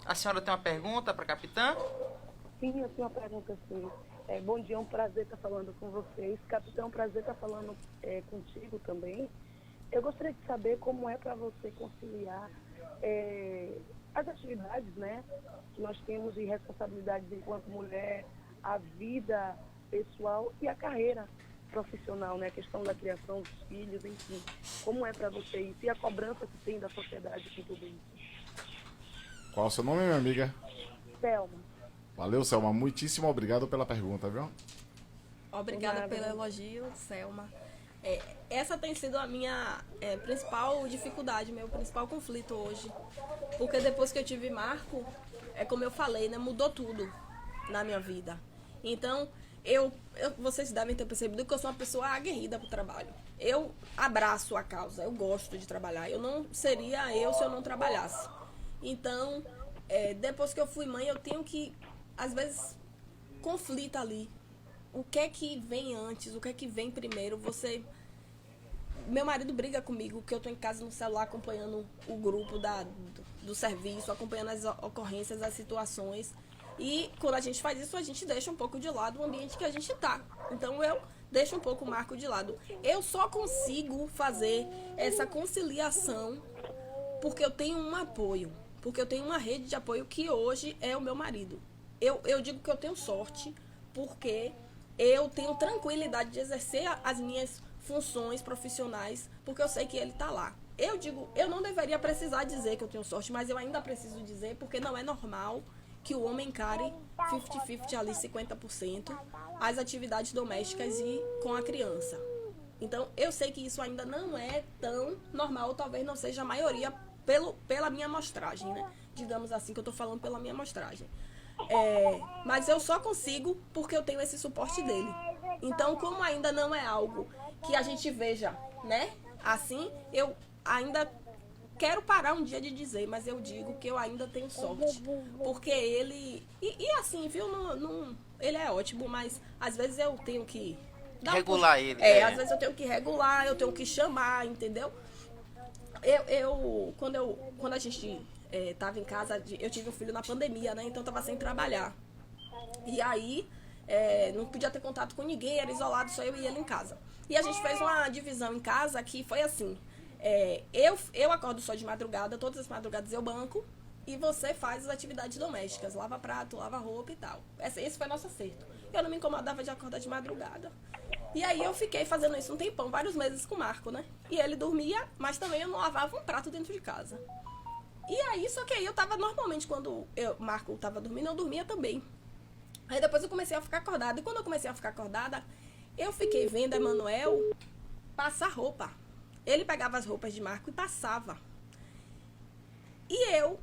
A senhora tem uma pergunta para a capitã? Sim, eu tenho uma pergunta, sim. Bom dia, é um prazer estar falando com vocês. Capitão, prazer estar falando contigo também. Eu gostaria de saber como é para você conciliar as atividades, que nós temos de responsabilidades enquanto mulher, a vida pessoal e a carreira profissional, a questão da criação dos filhos, enfim. Como é para você isso e a cobrança que tem da sociedade com tudo isso? Qual o seu nome, minha amiga? Thelma. Valeu, Selma. Muitíssimo obrigado pela pergunta, viu? Obrigada pelo elogio, Selma. Essa tem sido a minha principal dificuldade, meu principal conflito hoje. Porque depois que eu tive Marco, como eu falei, né, mudou tudo na minha vida. Então, vocês devem ter percebido que eu sou uma pessoa aguerrida pro trabalho. Eu abraço a causa, eu gosto de trabalhar. Eu não seria eu se eu não trabalhasse. Então, depois que eu fui mãe, eu tenho que, às vezes, conflito ali. O que é que vem antes? O que é que vem primeiro? Meu marido briga comigo, que eu tô em casa no celular acompanhando o grupo do serviço, acompanhando as ocorrências, as situações. E quando a gente faz isso, a gente deixa um pouco de lado o ambiente que a gente tá. Então eu deixo um pouco o Marco de lado. Eu só consigo fazer essa conciliação porque eu tenho um apoio. Porque eu tenho uma rede de apoio que hoje é o meu marido. Eu digo que eu tenho sorte porque eu tenho tranquilidade de exercer as minhas funções profissionais, porque eu sei que ele está lá. Eu não deveria precisar dizer que eu tenho sorte, mas eu ainda preciso dizer, porque não é normal que o homem encare 50-50 ali, 50%, as atividades domésticas e com a criança. Então, eu sei que isso ainda não é tão normal, talvez não seja a maioria pela minha amostragem, né? Digamos assim, que eu estou falando pela minha amostragem. Mas eu só consigo porque eu tenho esse suporte dele. Então, como ainda não é algo que a gente veja, né? Assim, eu ainda quero parar um dia de dizer, mas eu digo que eu ainda tenho sorte. Porque ele... E assim, viu? Ele é ótimo, mas às vezes eu tenho que... regular ele. Às vezes eu tenho que regular, eu tenho que chamar, entendeu? Quando a gente... tava em casa, eu tive um filho na pandemia, né? Então eu tava sem trabalhar. E aí, não podia ter contato com ninguém, era isolado, só eu e ele em casa. E a gente fez uma divisão em casa que foi assim: eu acordo só de madrugada, todas as madrugadas eu banco, e você faz as atividades domésticas, lava prato, lava roupa e tal. Esse foi nosso acerto. Eu não me incomodava de acordar de madrugada. E aí eu fiquei fazendo isso um tempão, vários meses com o Marco, né? E ele dormia, mas também eu não lavava um prato dentro de casa. E aí, só que aí eu tava normalmente, quando Marco tava dormindo, eu dormia também. Aí depois eu comecei a ficar acordada. E quando eu comecei a ficar acordada, eu fiquei vendo Emanuel passar roupa. Ele pegava as roupas de Marco e passava. E eu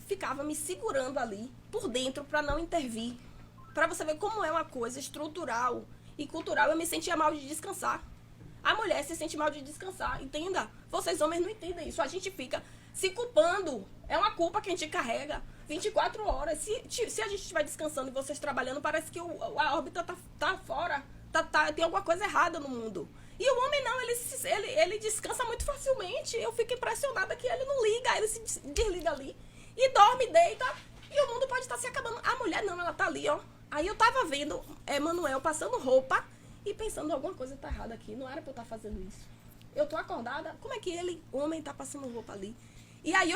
ficava me segurando ali, por dentro, pra não intervir. Pra você ver como é uma coisa estrutural e cultural. Eu me sentia mal de descansar. A mulher se sente mal de descansar, entenda? Vocês homens não entendem isso. A gente fica se culpando. É uma culpa que a gente carrega 24 horas. Se a gente estiver descansando e vocês trabalhando, parece que a órbita tá fora. Tem alguma coisa errada no mundo. E o homem não, ele descansa muito facilmente. Eu fico impressionada que ele não liga, ele se desliga ali. E dorme, deita, e o mundo pode estar se acabando. A mulher não, ela tá ali, ó. Aí eu tava vendo Emanuel passando roupa e pensando, alguma coisa tá errada aqui. Não era pra eu estar fazendo isso. Eu tô acordada, como é que o homem tá passando roupa ali? E aí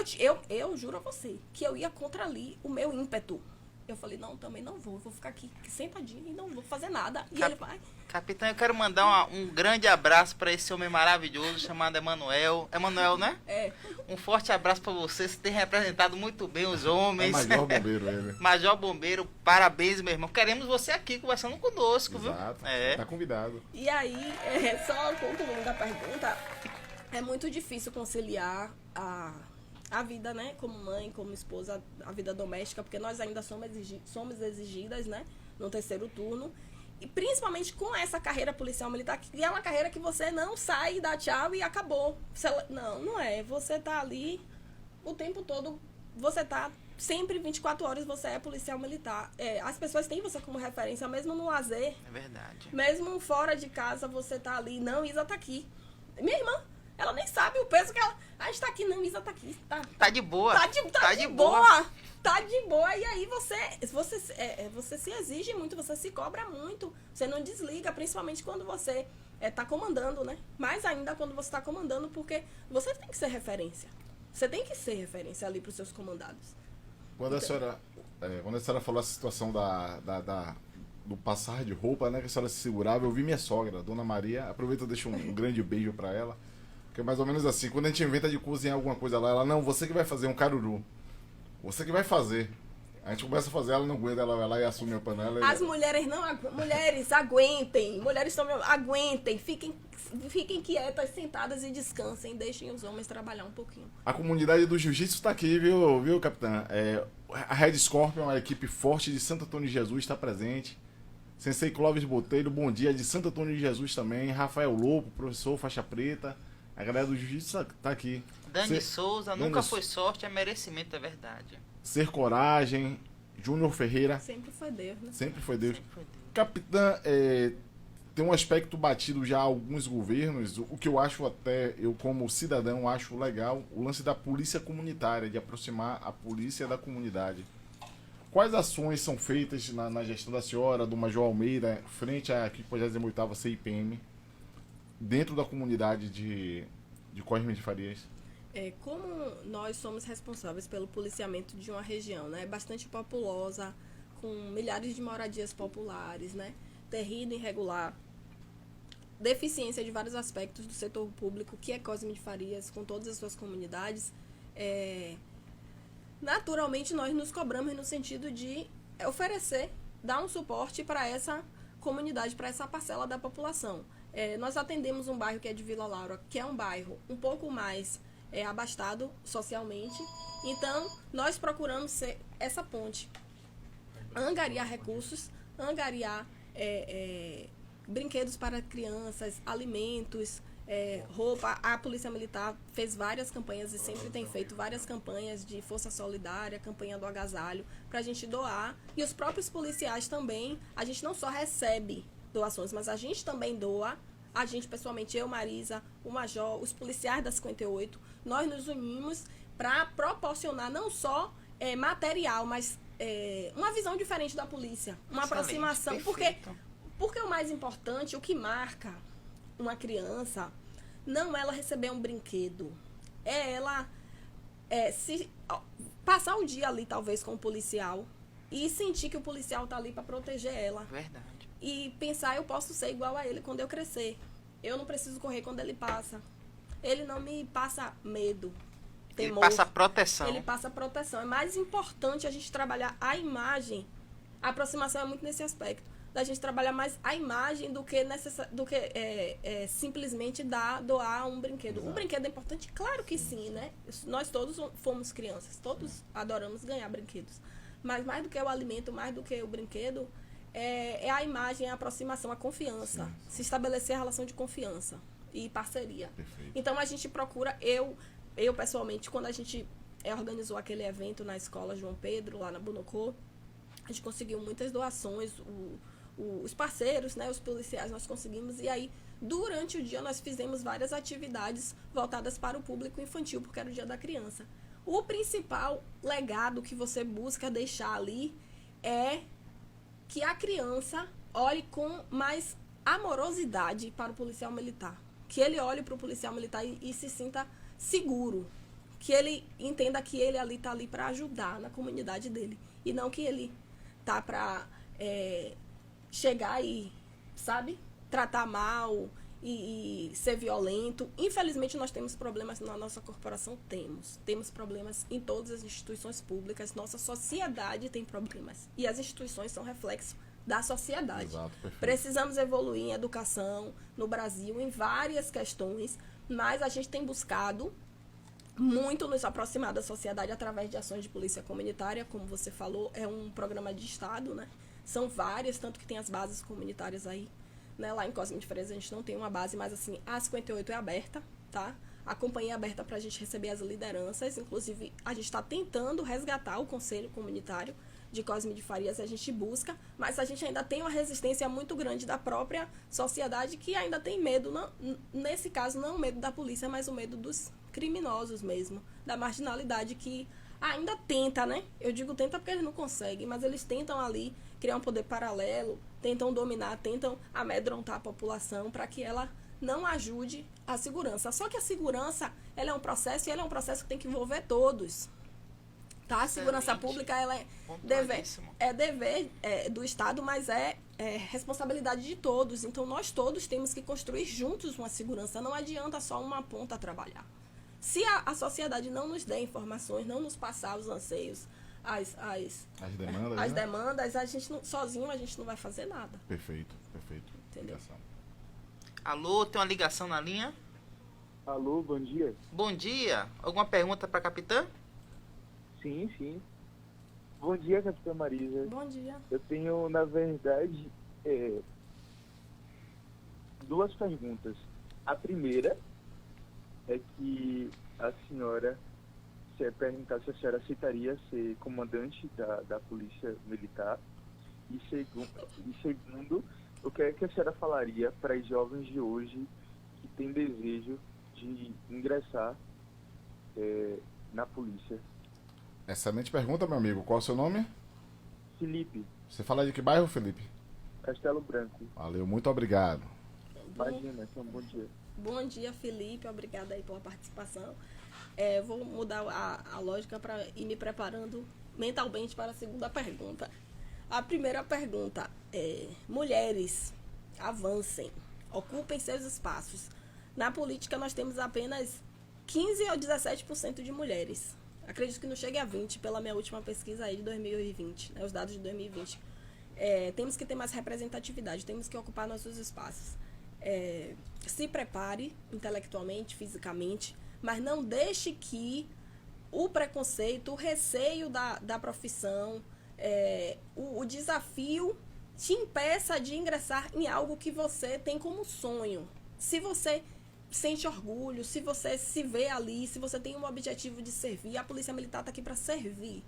eu juro a você que eu ia contra ali o meu ímpeto. Eu falei, não, também não vou ficar aqui sentadinha e não vou fazer nada. E ele vai. Capitão, eu quero mandar um grande abraço para esse homem maravilhoso chamado Emanuel. Emanuel, né? Um forte abraço para você. Você tem representado muito bem os homens. Major Bombeiro, ele. Major Bombeiro, parabéns, meu irmão. Queremos você aqui conversando conosco, exato, viu? Tá convidado. E aí, só concluindo a pergunta, é muito difícil conciliar a vida, né, como mãe, como esposa, a vida doméstica, porque nós ainda somos exigidas, né, no terceiro turno, e principalmente com essa carreira policial militar, que é uma carreira que você não sai, dá tchau e acabou. Não é. Você tá ali o tempo todo, você tá sempre 24 horas, você é policial militar. As pessoas têm você como referência, mesmo no lazer. É verdade. Mesmo fora de casa, você tá ali. Não, Isa tá aqui. Minha irmã, ela nem sabe o peso que ela... A gente tá aqui, não, Isa tá aqui. Tá de boa. Tá de boa. Tá de boa. E aí você se exige muito, você se cobra muito. Você não desliga, principalmente quando você tá comandando, né? Mais ainda quando você tá comandando, porque você tem que ser referência. Você tem que ser referência ali pros seus comandados. Quando a senhora falou a situação do passar de roupa, né? Que a senhora se segurava, eu vi minha sogra, Dona Maria. Aproveito e deixo um grande beijo pra ela. Que é mais ou menos assim, quando a gente inventa de cozinhar alguma coisa lá, ela, não, você que vai fazer um caruru. Você que vai fazer. A gente começa a fazer, ela não aguenta, ela vai lá e assume a panela. As mulheres não mulheres, aguentem. Mulheres aguentem. Fiquem quietas, sentadas e descansem. Deixem os homens trabalhar um pouquinho. A comunidade do jiu-jitsu está aqui, viu, capitã? A Red Scorpion, a equipe forte de Santo Antônio de Jesus, está presente. Sensei Clóvis Botelho, bom dia, de Santo Antônio de Jesus também. Rafael Lopo, professor faixa preta. A galera do jiu-jitsu está aqui. Dani Souza, nunca foi sorte, é merecimento, é verdade. Ser Coragem, Júnior Ferreira. Sempre foi Deus, né? Sempre foi Deus. Capitã, tem um aspecto batido já a alguns governos, o que eu acho até, eu como cidadão, acho legal, o lance da polícia comunitária, de aproximar a polícia da comunidade. Quais ações são feitas na gestão da senhora, do Major Almeida, frente à 58ª CIPM, dentro da comunidade de Cosme de Farias? Como nós somos responsáveis pelo policiamento de uma região, né, bastante populosa, com milhares de moradias populares, né, terreno irregular, deficiência de vários aspectos do setor público, que é Cosme de Farias, com todas as suas comunidades, naturalmente nós nos cobramos no sentido de oferecer, dar um suporte para essa comunidade, para essa parcela da população. Nós atendemos um bairro que é de Vila Laura, que é um bairro um pouco mais abastado socialmente, então nós procuramos ser essa ponte, angariar recursos, angariar brinquedos para crianças, alimentos, roupa. A Polícia Militar fez várias campanhas e sempre tem feito várias campanhas de Força Solidária, campanha do agasalho, para a gente doar. E os próprios policiais também, a gente não só recebe doações, mas a gente também doa. A gente, pessoalmente, eu, Marisa, o Major, os policiais da 58, nós nos unimos para proporcionar não só material, mas uma visão diferente da polícia, uma aproximação. Porque o mais importante, o que marca uma criança, não é ela receber um brinquedo, é ela passar o dia ali, talvez, com o policial e sentir que o policial está ali para proteger ela. Verdade. E pensar, eu posso ser igual a ele quando eu crescer. Eu não preciso correr quando ele passa. Ele não me passa medo, temor. Ele passa proteção. Ele passa proteção. É mais importante a gente trabalhar a imagem. A aproximação é muito nesse aspecto. Da gente trabalhar mais a imagem do que simplesmente doar um brinquedo. Exato. Um brinquedo é importante? Claro que sim, né? Nós todos fomos crianças. Todos adoramos ganhar brinquedos. Mas mais do que o alimento, mais do que o brinquedo, é a imagem, a aproximação, a confiança. Sim. Se estabelecer a relação de confiança e parceria. Perfeito. Então, a gente procura, eu pessoalmente, quando a gente organizou aquele evento na escola João Pedro, lá na Bonocô, a gente conseguiu muitas doações, os parceiros, né, os policiais, nós conseguimos. E aí, durante o dia, nós fizemos várias atividades voltadas para o público infantil, porque era o Dia da Criança. O principal legado que você busca deixar ali é que a criança olhe com mais amorosidade para o policial militar. Que ele olhe para o policial militar e se sinta seguro. Que ele entenda que ele ali está ali para ajudar na comunidade dele. E não que ele tá para chegar e, sabe, tratar mal e ser violento. Infelizmente, nós temos problemas na nossa corporação. Temos problemas em todas as instituições públicas. Nossa sociedade tem problemas. E as instituições são reflexo da sociedade. Exato, perfeito. Precisamos evoluir em educação no Brasil, em várias questões, mas a gente tem buscado muito nos aproximar da sociedade através de ações de polícia comunitária, como você falou, é um programa de Estado, né? São várias, tanto que tem as bases comunitárias aí, né? Lá em Cosme de Farias a gente não tem uma base, mas assim, a 58 é aberta, tá? A companhia é aberta para a gente receber as lideranças, inclusive a gente está tentando resgatar o Conselho Comunitário de Cosme de Farias, a gente busca, mas a gente ainda tem uma resistência muito grande da própria sociedade que ainda tem medo, não, nesse caso não o medo da polícia, mas o medo dos criminosos mesmo, da marginalidade que ainda tenta, né? Eu digo tenta porque eles não conseguem, mas eles tentam ali criar um poder paralelo, tentam dominar, tentam amedrontar a população para que ela não ajude a segurança. Só que a segurança, ela é um processo e ela é um processo que tem que envolver todos. Tá? A segurança pública, ela é dever do Estado, mas é responsabilidade de todos. Então, nós todos temos que construir juntos uma segurança. Não adianta só uma ponta trabalhar. Se a sociedade não nos der informações, não nos passar os anseios, as demandas, demandas, a gente não, sozinho a gente não vai fazer nada. Perfeito. Entendeu? Alô, tem uma ligação na linha? Alô, bom dia. Bom dia. Alguma pergunta para a capitã? Sim. Bom dia, capitã Marisa. Bom dia. Eu tenho, na verdade, duas perguntas. A primeira é que a senhora perguntar se a senhora aceitaria ser comandante da Polícia Militar. E segundo, o que é que a senhora falaria para as jovens de hoje que têm desejo de ingressar na polícia? Excelente pergunta, meu amigo. Qual é o seu nome? Felipe. Você fala de que bairro, Felipe? Castelo Branco. Valeu, muito obrigado. Imagina, então, bom dia. Bom dia, Felipe. Obrigada aí pela participação. Vou mudar a lógica para ir me preparando mentalmente para a segunda pergunta. A primeira pergunta é: mulheres, avancem, ocupem seus espaços. Na política nós temos apenas 15 ou 17% de mulheres. Acredito que não chegue a 20% pela minha última pesquisa aí de 2020, né, os dados de 2020. Temos que ter mais representatividade, temos que ocupar nossos espaços. Se prepare intelectualmente, fisicamente, mas não deixe que o preconceito, o receio da profissão, o desafio te impeça de ingressar em algo que você tem como sonho. Se você sente orgulho, se você se vê ali, se você tem um objetivo de servir, a Polícia Militar está aqui para servir.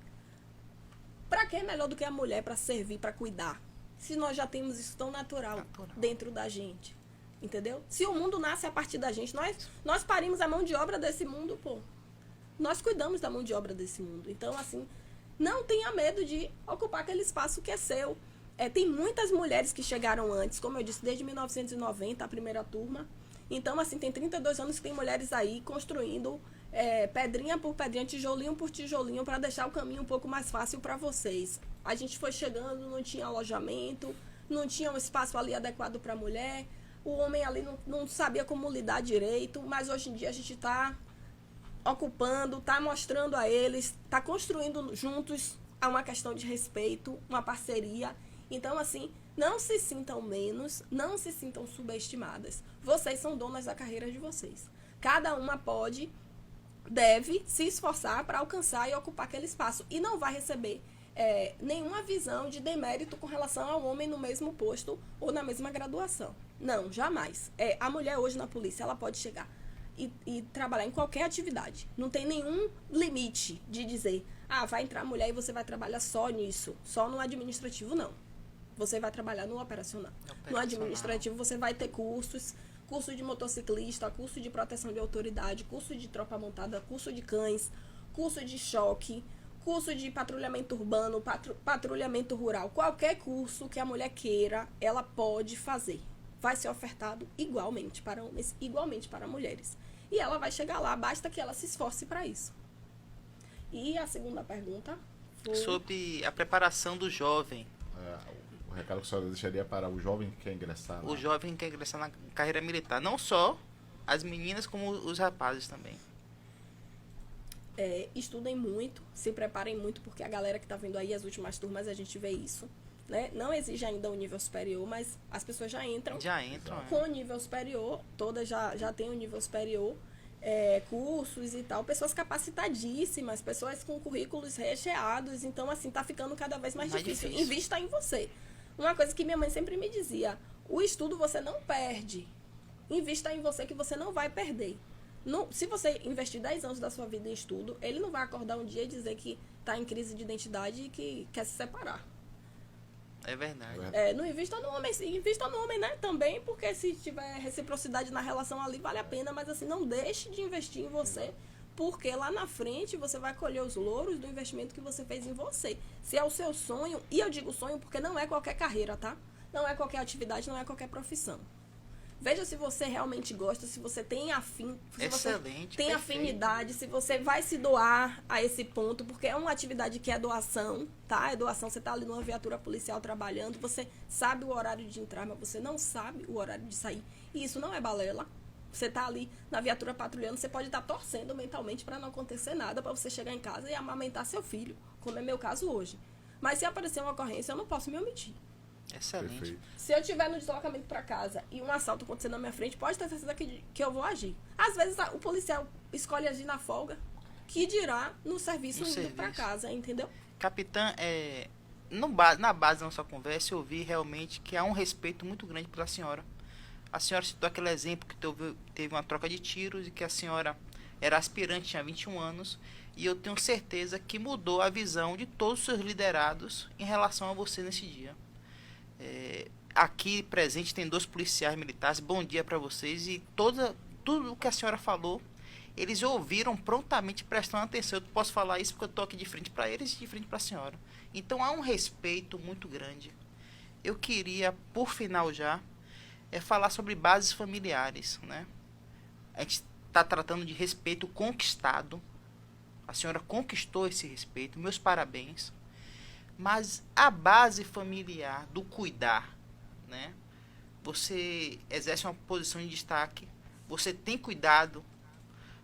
Para que é melhor do que a mulher para servir, para cuidar? Se nós já temos isso tão natural dentro da gente. Entendeu? Se o mundo nasce a partir da gente, nós parimos a mão de obra desse mundo, pô. Nós cuidamos da mão de obra desse mundo. Então, assim, não tenha medo de ocupar aquele espaço que é seu. Tem muitas mulheres que chegaram antes, como eu disse, desde 1990, a primeira turma. Então, assim, tem 32 anos que tem mulheres aí construindo pedrinha por pedrinha, tijolinho por tijolinho, para deixar o caminho um pouco mais fácil para vocês. A gente foi chegando, não tinha alojamento, não tinha um espaço ali adequado para a mulher. O homem ali não sabia como lidar direito, mas hoje em dia a gente está ocupando, está mostrando a eles, está construindo juntos uma questão de respeito, uma parceria. Então, assim, não se sintam menos, não se sintam subestimadas. Vocês são donas da carreira de vocês. Cada uma deve se esforçar para alcançar e ocupar aquele espaço. E não vai receber nenhuma visão de demérito com relação ao homem no mesmo posto ou na mesma graduação. Não, jamais. A mulher hoje na polícia, ela pode chegar e trabalhar em qualquer atividade. Não tem nenhum limite de dizer, vai entrar mulher e você vai trabalhar só nisso, só no administrativo, não. Você vai trabalhar no operacional. No administrativo você vai ter curso de motociclista, curso de proteção de autoridade, curso de tropa montada, curso de cães, curso de choque, curso de patrulhamento urbano, patrulhamento rural. Qualquer curso que a mulher queira, ela pode fazer. Vai ser ofertado igualmente para homens, igualmente para mulheres. E ela vai chegar lá, basta que ela se esforce para isso. E a segunda pergunta foi sobre a preparação do jovem. O recado que a senhora deixaria para o jovem que quer ingressar? O jovem que quer ingressar na carreira militar. Não só as meninas, como os rapazes também. Estudem muito, se preparem muito, porque a galera que está vindo aí, as últimas turmas, a gente vê isso. Né? Não exige ainda o nível superior, mas as pessoas já entram com o nível superior, todas já têm o nível superior, cursos e tal, pessoas capacitadíssimas, pessoas com currículos recheados, então assim, tá ficando cada vez mais difícil. Invista em você. Uma coisa que minha mãe sempre me dizia, o estudo você não perde, invista em você que você não vai perder. Se você investir 10 anos da sua vida em estudo, ele não vai acordar um dia e dizer que tá em crise de identidade e que quer se separar. É verdade. Não invista no homem, sim, invista no homem, né? Também, porque se tiver reciprocidade na relação ali, vale a pena, mas assim, não deixe de investir em você, porque lá na frente você vai colher os louros do investimento que você fez em você. Se é o seu sonho, e eu digo sonho porque não é qualquer carreira, tá? Não é qualquer atividade, não é qualquer profissão. Veja se você realmente gosta, se você tem Excelente, você tem afinidade, se você vai se doar a esse ponto, porque é uma atividade que é doação, tá? É doação, você tá ali numa viatura policial trabalhando, você sabe o horário de entrar, mas você não sabe o horário de sair. E isso não é balela, Você tá ali na viatura patrulhando, você pode estar torcendo mentalmente para não acontecer nada, para você chegar em casa e amamentar seu filho, como é meu caso hoje. Mas se aparecer uma ocorrência, eu não posso me omitir. Excelente. Perfeito. Se eu estiver no deslocamento para casa e um assalto acontecendo na minha frente, pode ter certeza que eu vou agir. Às vezes o policial escolhe agir na folga, que dirá no serviço indo para casa, entendeu? Capitã, na base da nossa conversa, eu vi realmente que há um respeito muito grande pela senhora. A senhora citou aquele exemplo que teve uma troca de tiros e que a senhora era aspirante, tinha 21 anos, e eu tenho certeza que mudou a visão de todos os seus liderados em relação a você nesse dia. Aqui presente tem 2 policiais militares, bom dia para vocês, e tudo o que a senhora falou, eles ouviram prontamente, prestando atenção. Eu posso falar isso porque eu estou aqui de frente para eles e de frente para a senhora. Então há um respeito muito grande. Eu queria, por final já, falar sobre bases familiares, né? A gente está tratando de respeito conquistado. A senhora conquistou esse respeito, meus parabéns. Mas a base familiar do cuidar, né? Você exerce uma posição de destaque, você tem cuidado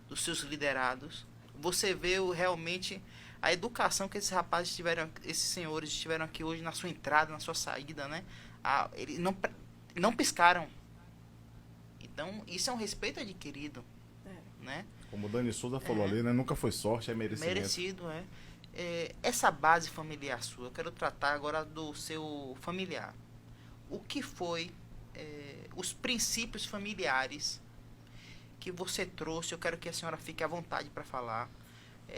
dos seus liderados, você vê realmente a educação que esses rapazes esses senhores tiveram aqui hoje na sua entrada, na sua saída, né? Eles não piscaram. Então, isso é um respeito adquirido, né? Como o Dani Souza falou ali, né? Nunca foi sorte, é merecimento. Merecido, essa base familiar sua, eu quero tratar agora do seu familiar. O que foi os princípios familiares que você trouxe? Eu quero que a senhora fique à vontade para falar.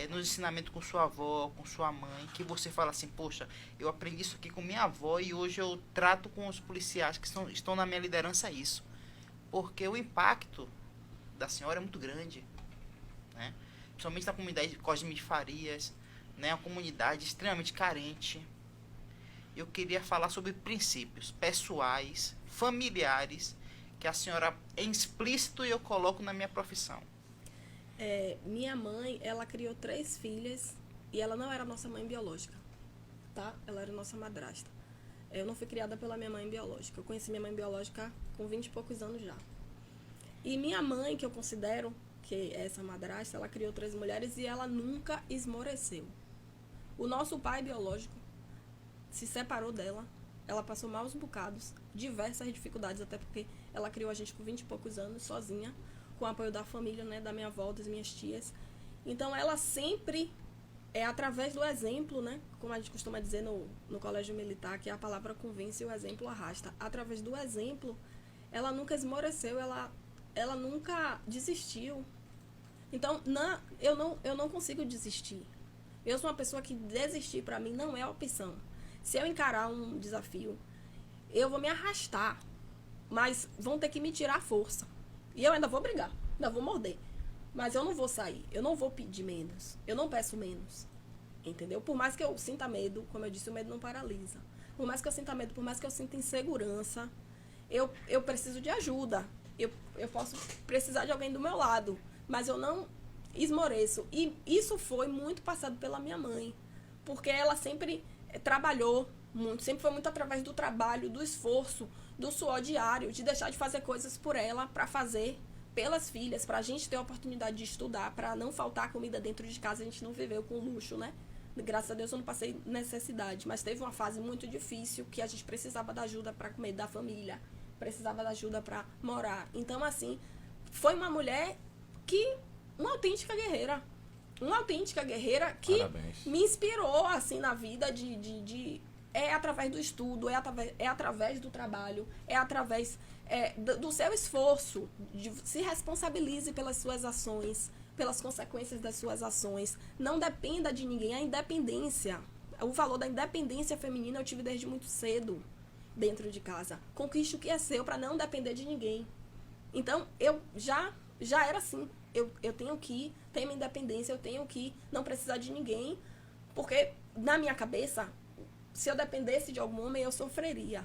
Nos ensinamentos com sua avó, com sua mãe, que você fala assim, poxa, eu aprendi isso aqui com minha avó e hoje eu trato com os policiais que estão na minha liderança isso. Porque o impacto da senhora é muito grande, né? Principalmente na comunidade de Cosme de Farias, né? Uma comunidade extremamente carente. Eu queria falar sobre princípios pessoais, familiares, que a senhora é explícito e eu coloco na minha profissão. Minha mãe, ela criou 3 filhas e ela não era nossa mãe biológica, tá? Ela era nossa madrasta. Eu não fui criada pela minha mãe biológica. Eu conheci minha mãe biológica com 20 e poucos anos já. E minha mãe, que eu considero que é essa madrasta, ela criou 3 mulheres e ela nunca esmoreceu. O nosso pai biológico se separou dela. Ela passou maus bocados, diversas dificuldades, até porque ela criou a gente com 20 e poucos anos, sozinha, com o apoio da família, né, da minha avó, das minhas tias. Então, ela sempre, através do exemplo, né, como a gente costuma dizer no colégio militar, que a palavra convence e o exemplo arrasta. Através do exemplo, ela nunca esmoreceu, ela nunca desistiu. Então, eu não consigo desistir. Eu sou uma pessoa que desistir, para mim, não é opção. Se eu encarar um desafio, eu vou me arrastar, mas vão ter que me tirar a força. E eu ainda vou brigar, ainda vou morder. Mas eu não vou sair, eu não vou pedir menos, eu não peço menos. Entendeu? Por mais que eu sinta medo, como eu disse, o medo não paralisa. Por mais que eu sinta medo, por mais que eu sinta insegurança, eu preciso de ajuda. Eu posso precisar de alguém do meu lado, mas eu não esmoreço. E isso foi muito passado pela minha mãe, porque ela sempre trabalhou muito, sempre foi muito através do trabalho, do esforço, do suor diário, de deixar de fazer coisas por ela, para fazer pelas filhas, para a gente ter a oportunidade de estudar, para não faltar comida dentro de casa. A gente não viveu com luxo, né? Graças a Deus eu não passei necessidade, mas teve uma fase muito difícil que a gente precisava da ajuda para comer da família, precisava da ajuda para morar. Então, assim, foi uma mulher uma autêntica guerreira que Parabéns. Me inspirou, assim, na vida através do estudo, é através do trabalho, é através do seu esforço, se responsabilize pelas suas ações, pelas consequências das suas ações. Não dependa de ninguém. A independência, o valor da independência feminina eu tive desde muito cedo dentro de casa. Conquiste o que é seu para não depender de ninguém. Então, eu já era assim. Eu tenho que ter minha independência, eu tenho que não precisar de ninguém, porque na minha cabeça, se eu dependesse de algum homem, eu sofreria.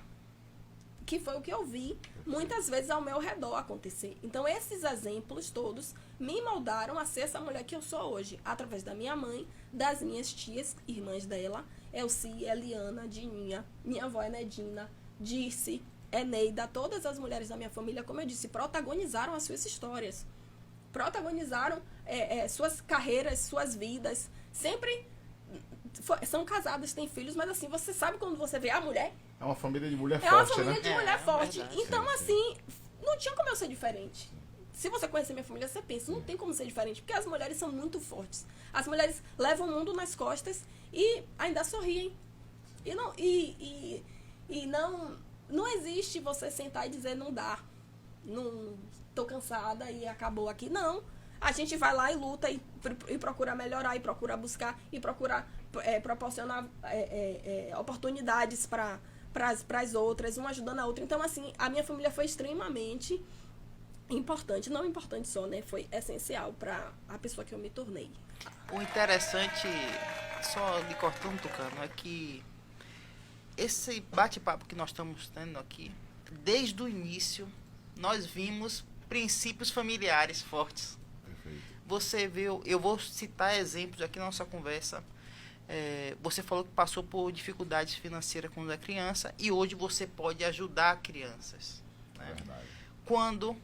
Que foi o que eu vi muitas vezes ao meu redor acontecer. Então, esses exemplos todos me moldaram a ser essa mulher que eu sou hoje, através da minha mãe, das minhas tias, irmãs dela, Elci, Eliana, Dininha, minha avó Enedina, Dirce, Eneida, todas as mulheres da minha família, como eu disse, protagonizaram as suas histórias. Protagonizaram suas carreiras, suas vidas. Sempre são casadas, têm filhos, mas assim, você sabe quando você vê a mulher... É uma família de mulher forte, né? É uma forte, família de mulher forte. Verdade. Então, assim, não tinha como eu ser diferente. Se você conhecer minha família, você pensa, não tem como ser diferente, porque as mulheres são muito fortes. As mulheres levam o mundo nas costas e ainda sorriem. E não existe você sentar e dizer, não dá, não tô cansada e acabou aqui. Não, a gente vai lá e luta e procura melhorar, e procura buscar, e procura proporcionar oportunidades para as outras, uma ajudando a outra. Então, assim, a minha família foi extremamente importante, não importante só, né? Foi essencial para a pessoa que eu me tornei. O interessante, só lhe cortando, Tucano, é que esse bate-papo que nós estamos tendo aqui, desde o início, nós vimos princípios familiares fortes. Perfeito. Você viu, eu vou citar exemplos aqui na nossa conversa. Você falou que passou por dificuldades financeiras quando era criança e hoje você pode ajudar crianças. Né? Verdade. Quando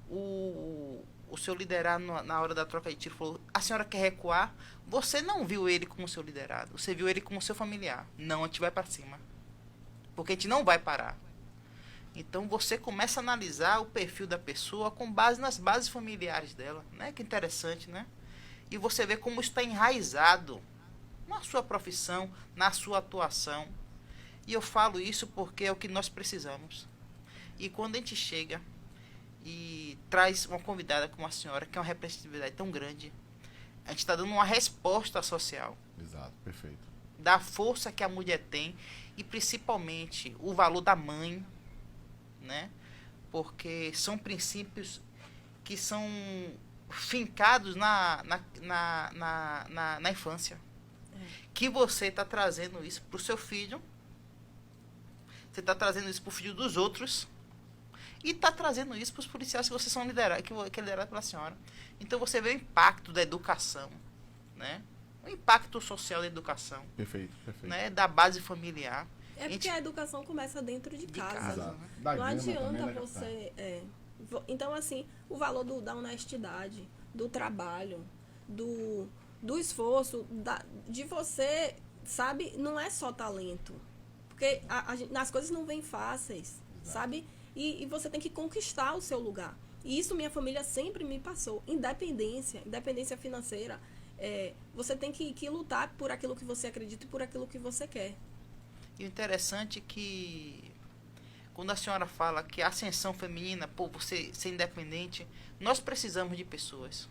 o seu liderado na hora da troca de tiro falou, a senhora quer recuar? Você não viu ele como seu liderado, você viu ele como seu familiar. Não, a gente vai para cima, porque a gente não vai parar. Então você começa a analisar o perfil da pessoa com base nas bases familiares dela, né? Que interessante, né? E você vê como está enraizado na sua profissão, na sua atuação. E eu falo isso porque é o que nós precisamos. E quando a gente chega e traz uma convidada como a senhora, que é uma representatividade tão grande, a gente está dando uma resposta social. Exato, perfeito. Da força que a mulher tem e principalmente o valor da mãe, né? Porque são princípios que são fincados na infância. Que você está trazendo isso para o seu filho, você está trazendo isso para o filho dos outros, e está trazendo isso para os policiais que vocês são liderados, que é liderado pela senhora. Então você vê o impacto da educação, né? O impacto social da educação. Perfeito, perfeito. Né? Da base familiar. É porque a educação começa dentro de casa. Né? Não adianta você... Então, assim, o valor da honestidade, do trabalho, do esforço, de você, sabe? Não é só talento. Porque as coisas não vêm fáceis, sabe? E você tem que conquistar o seu lugar. E isso minha família sempre me passou. Independência financeira. Você tem que lutar por aquilo que você acredita e por aquilo que você quer. E o interessante é que quando a senhora fala que a ascensão feminina, por você ser independente, nós precisamos de pessoas.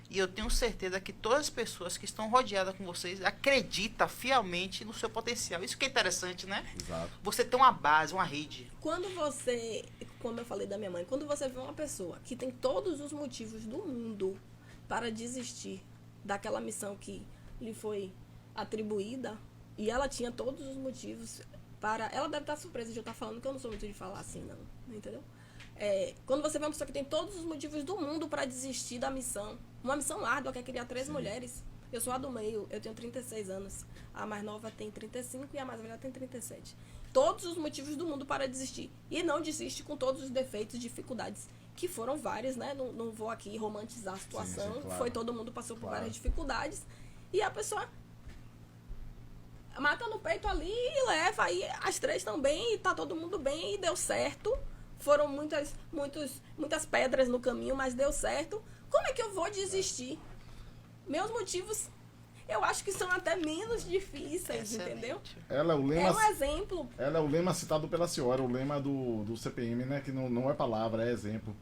E eu tenho certeza que todas as pessoas que estão rodeadas com vocês acreditam fielmente no seu potencial. Isso que é interessante, né? Exato. Você tem uma base, uma rede. Quando você, como eu falei da minha mãe, quando você vê uma pessoa que tem todos os motivos do mundo para desistir daquela missão que lhe foi atribuída, e ela tinha todos os motivos para... Ela deve estar surpresa de eu estar falando, que eu não sou muito de falar assim, não. Entendeu? Quando você vê uma pessoa que tem todos os motivos do mundo para desistir da missão, uma missão árdua, que é criar 3 mulheres. Eu sou a do meio, eu tenho 36 anos. A mais nova tem 35 e a mais velha tem 37. Todos os motivos do mundo para desistir. E não desiste com todos os defeitos e dificuldades, que foram várias, né? Não vou aqui romantizar a situação. Sim, claro. Foi todo mundo passou por várias dificuldades. E a pessoa mata no peito ali e leva. Aí as 3 estão bem, e tá todo mundo bem, e deu certo. Foram muitas pedras no caminho, mas deu certo. Como é que eu vou desistir? Meus motivos, eu acho que são até menos difíceis, entendeu? Ela é o lema, é um exemplo. Ela é o lema citado pela senhora, o lema do CPM, né? Que não é palavra, é exemplo.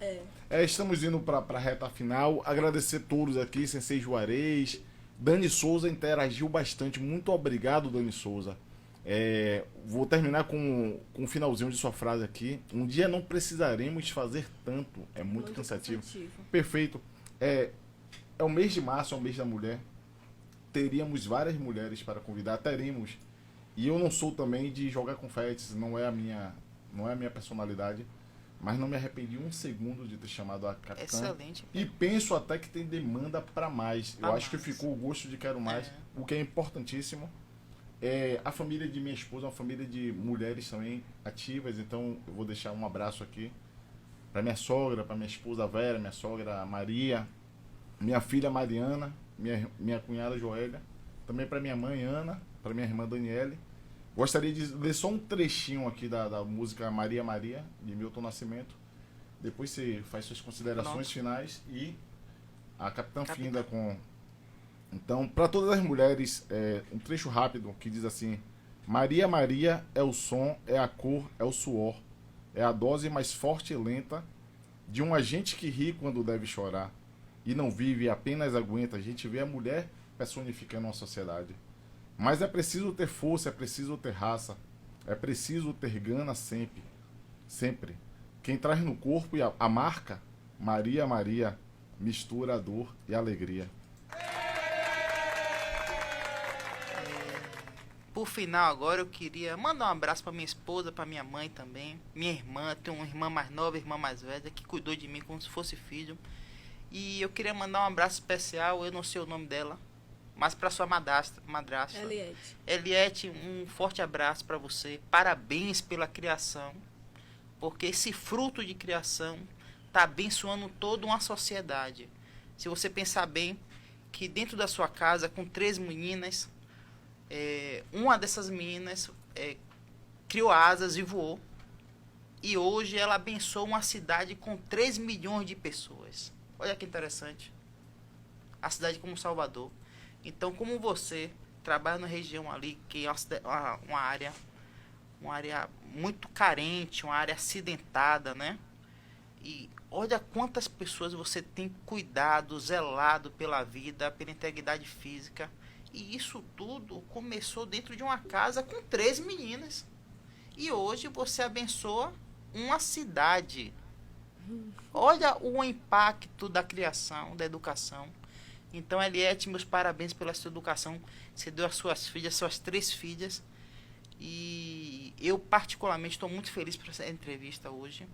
Estamos indo para a reta final. Agradecer todos aqui, Sensei Juarez. Dani Souza interagiu bastante. Muito obrigado, Dani Souza. Vou terminar com um finalzinho de sua frase aqui. Um dia não precisaremos fazer tanto. É muito cansativo. Perfeito. É o mês de março, é o mês da mulher. Teríamos várias mulheres para convidar. Teremos. E eu não sou também de jogar confetes. Não é a minha personalidade. Mas não me arrependi um segundo de ter chamado a capitã. Excelente. E penso até que tem demanda para mais. Eu acho que ficou o gosto de quero mais. O que é importantíssimo. A família de minha esposa é uma família de mulheres também ativas, então eu vou deixar um abraço aqui para minha sogra, para minha esposa Vera, minha sogra Maria, minha filha Mariana, minha cunhada Joélia, também para minha mãe Ana, para minha irmã Daniele. Gostaria de ler só um trechinho aqui da música Maria Maria, de Milton Nascimento. Depois você faz suas considerações finais e a Capitã finda com... Então, para todas as mulheres, um trecho rápido que diz assim: Maria Maria é o som, é a cor, é o suor, é a dose mais forte e lenta de uma gente que ri quando deve chorar e não vive, apenas aguenta. A gente vê a mulher personificando uma sociedade. Mas é preciso ter força, é preciso ter raça, é preciso ter gana sempre, sempre. Quem traz no corpo a marca, Maria Maria, mistura a dor e a alegria. Por final, agora eu queria mandar um abraço para minha esposa, para minha mãe também, minha irmã, tenho uma irmã mais nova, irmã mais velha, que cuidou de mim como se fosse filho. E eu queria mandar um abraço especial, eu não sei o nome dela, mas para sua madrasta. Eliette. Eliette, um forte abraço para você, parabéns pela criação, porque esse fruto de criação está abençoando toda uma sociedade. Se você pensar bem, que dentro da sua casa, com 3 meninas... uma dessas meninas criou asas e voou. E hoje ela abençoa uma cidade com 3 milhões de pessoas. Olha que interessante. A cidade como Salvador. Então, como você trabalha na região ali, que é uma área muito carente, uma área acidentada, né? E olha quantas pessoas você tem cuidado, zelado pela vida, pela integridade física. E isso tudo começou dentro de uma casa com 3 meninas. E hoje você abençoa uma cidade. Olha o impacto da criação, da educação. Então, Eliette, meus parabéns pela sua educação. Você deu às suas filhas, suas 3 filhas. E eu, particularmente, estou muito feliz por essa entrevista hoje.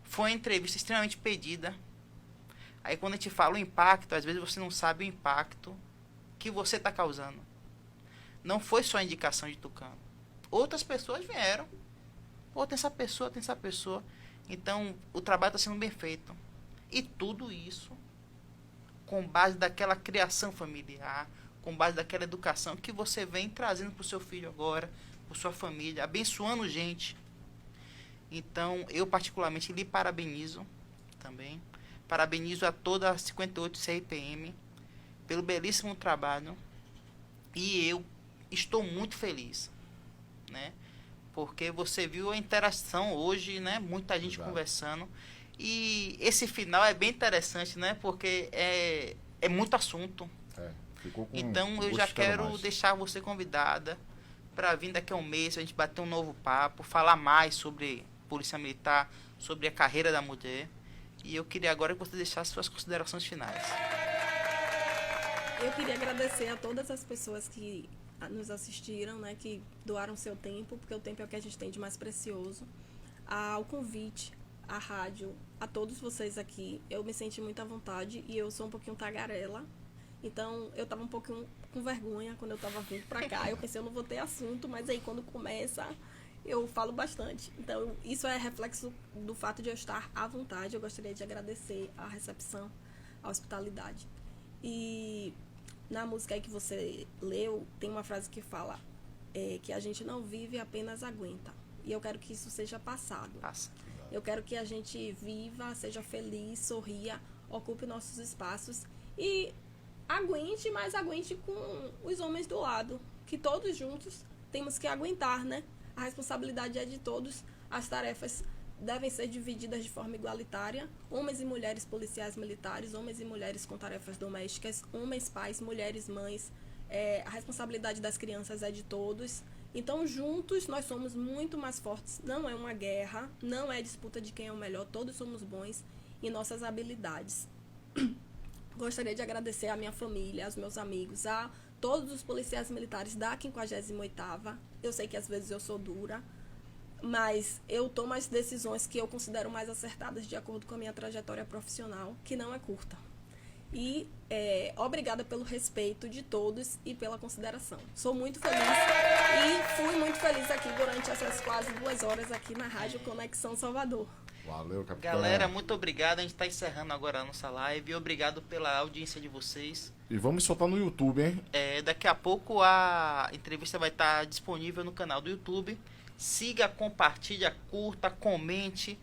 Foi uma entrevista extremamente pedida. Aí, quando a gente fala o impacto, às vezes você não sabe o impacto que você está causando. Não foi só a indicação de Tucano. Outras pessoas vieram. Tem essa pessoa. Então, o trabalho está sendo bem feito. E tudo isso com base daquela criação familiar, com base daquela educação que você vem trazendo para o seu filho agora, para sua família, abençoando gente. Então, eu particularmente lhe parabenizo também. Parabenizo a toda a 58 CRPM pelo belíssimo trabalho, e eu estou muito feliz, né? Porque você viu a interação hoje, né? Muita gente conversando, e esse final é bem interessante, né? Porque é muito assunto. Então eu já quero deixar você convidada para vir daqui a um mês, a gente bater um novo papo, falar mais sobre Polícia Militar, sobre a carreira da mulher. E eu queria agora que você deixasse suas considerações finais. Eu queria agradecer a todas as pessoas que nos assistiram, né, que doaram seu tempo, porque o tempo é o que a gente tem de mais precioso. Ao convite, à rádio, a todos vocês aqui. Eu me senti muito à vontade e eu sou um pouquinho tagarela. Então, eu estava um pouquinho com vergonha quando eu estava vindo para cá. Eu pensei, eu não vou ter assunto, mas aí quando começa, eu falo bastante. Então, isso é reflexo do fato de eu estar à vontade. Eu gostaria de agradecer a recepção, a hospitalidade. E na música aí que você leu, tem uma frase que fala que a gente não vive, apenas aguenta. E eu quero que isso seja passado. Eu quero que a gente viva, seja feliz, sorria, ocupe nossos espaços e aguente, mas aguente com os homens do lado. Que todos juntos temos que aguentar, né? A responsabilidade é de todos, as tarefas devem ser divididas de forma igualitária, homens e mulheres policiais militares, homens e mulheres com tarefas domésticas, homens pais, mulheres mães, a responsabilidade das crianças é de todos. Então, juntos, nós somos muito mais fortes. Não é uma guerra, não é disputa de quem é o melhor, todos somos bons em nossas habilidades. Gostaria de agradecer à minha família, aos meus amigos, a todos os policiais militares da 58ª. Eu sei que às vezes eu sou dura, mas eu tomo as decisões que eu considero mais acertadas de acordo com a minha trajetória profissional, que não é curta. E obrigada pelo respeito de todos e pela consideração. Sou muito feliz E fui muito feliz aqui durante essas quase 2 horas aqui na Rádio Conexão Salvador. Valeu, capitão. Galera, muito obrigado. A gente está encerrando agora a nossa live. Obrigado pela audiência de vocês. E vamos soltar no YouTube, hein? Daqui a pouco a entrevista vai estar disponível no canal do YouTube. Siga, compartilha, curta, comente.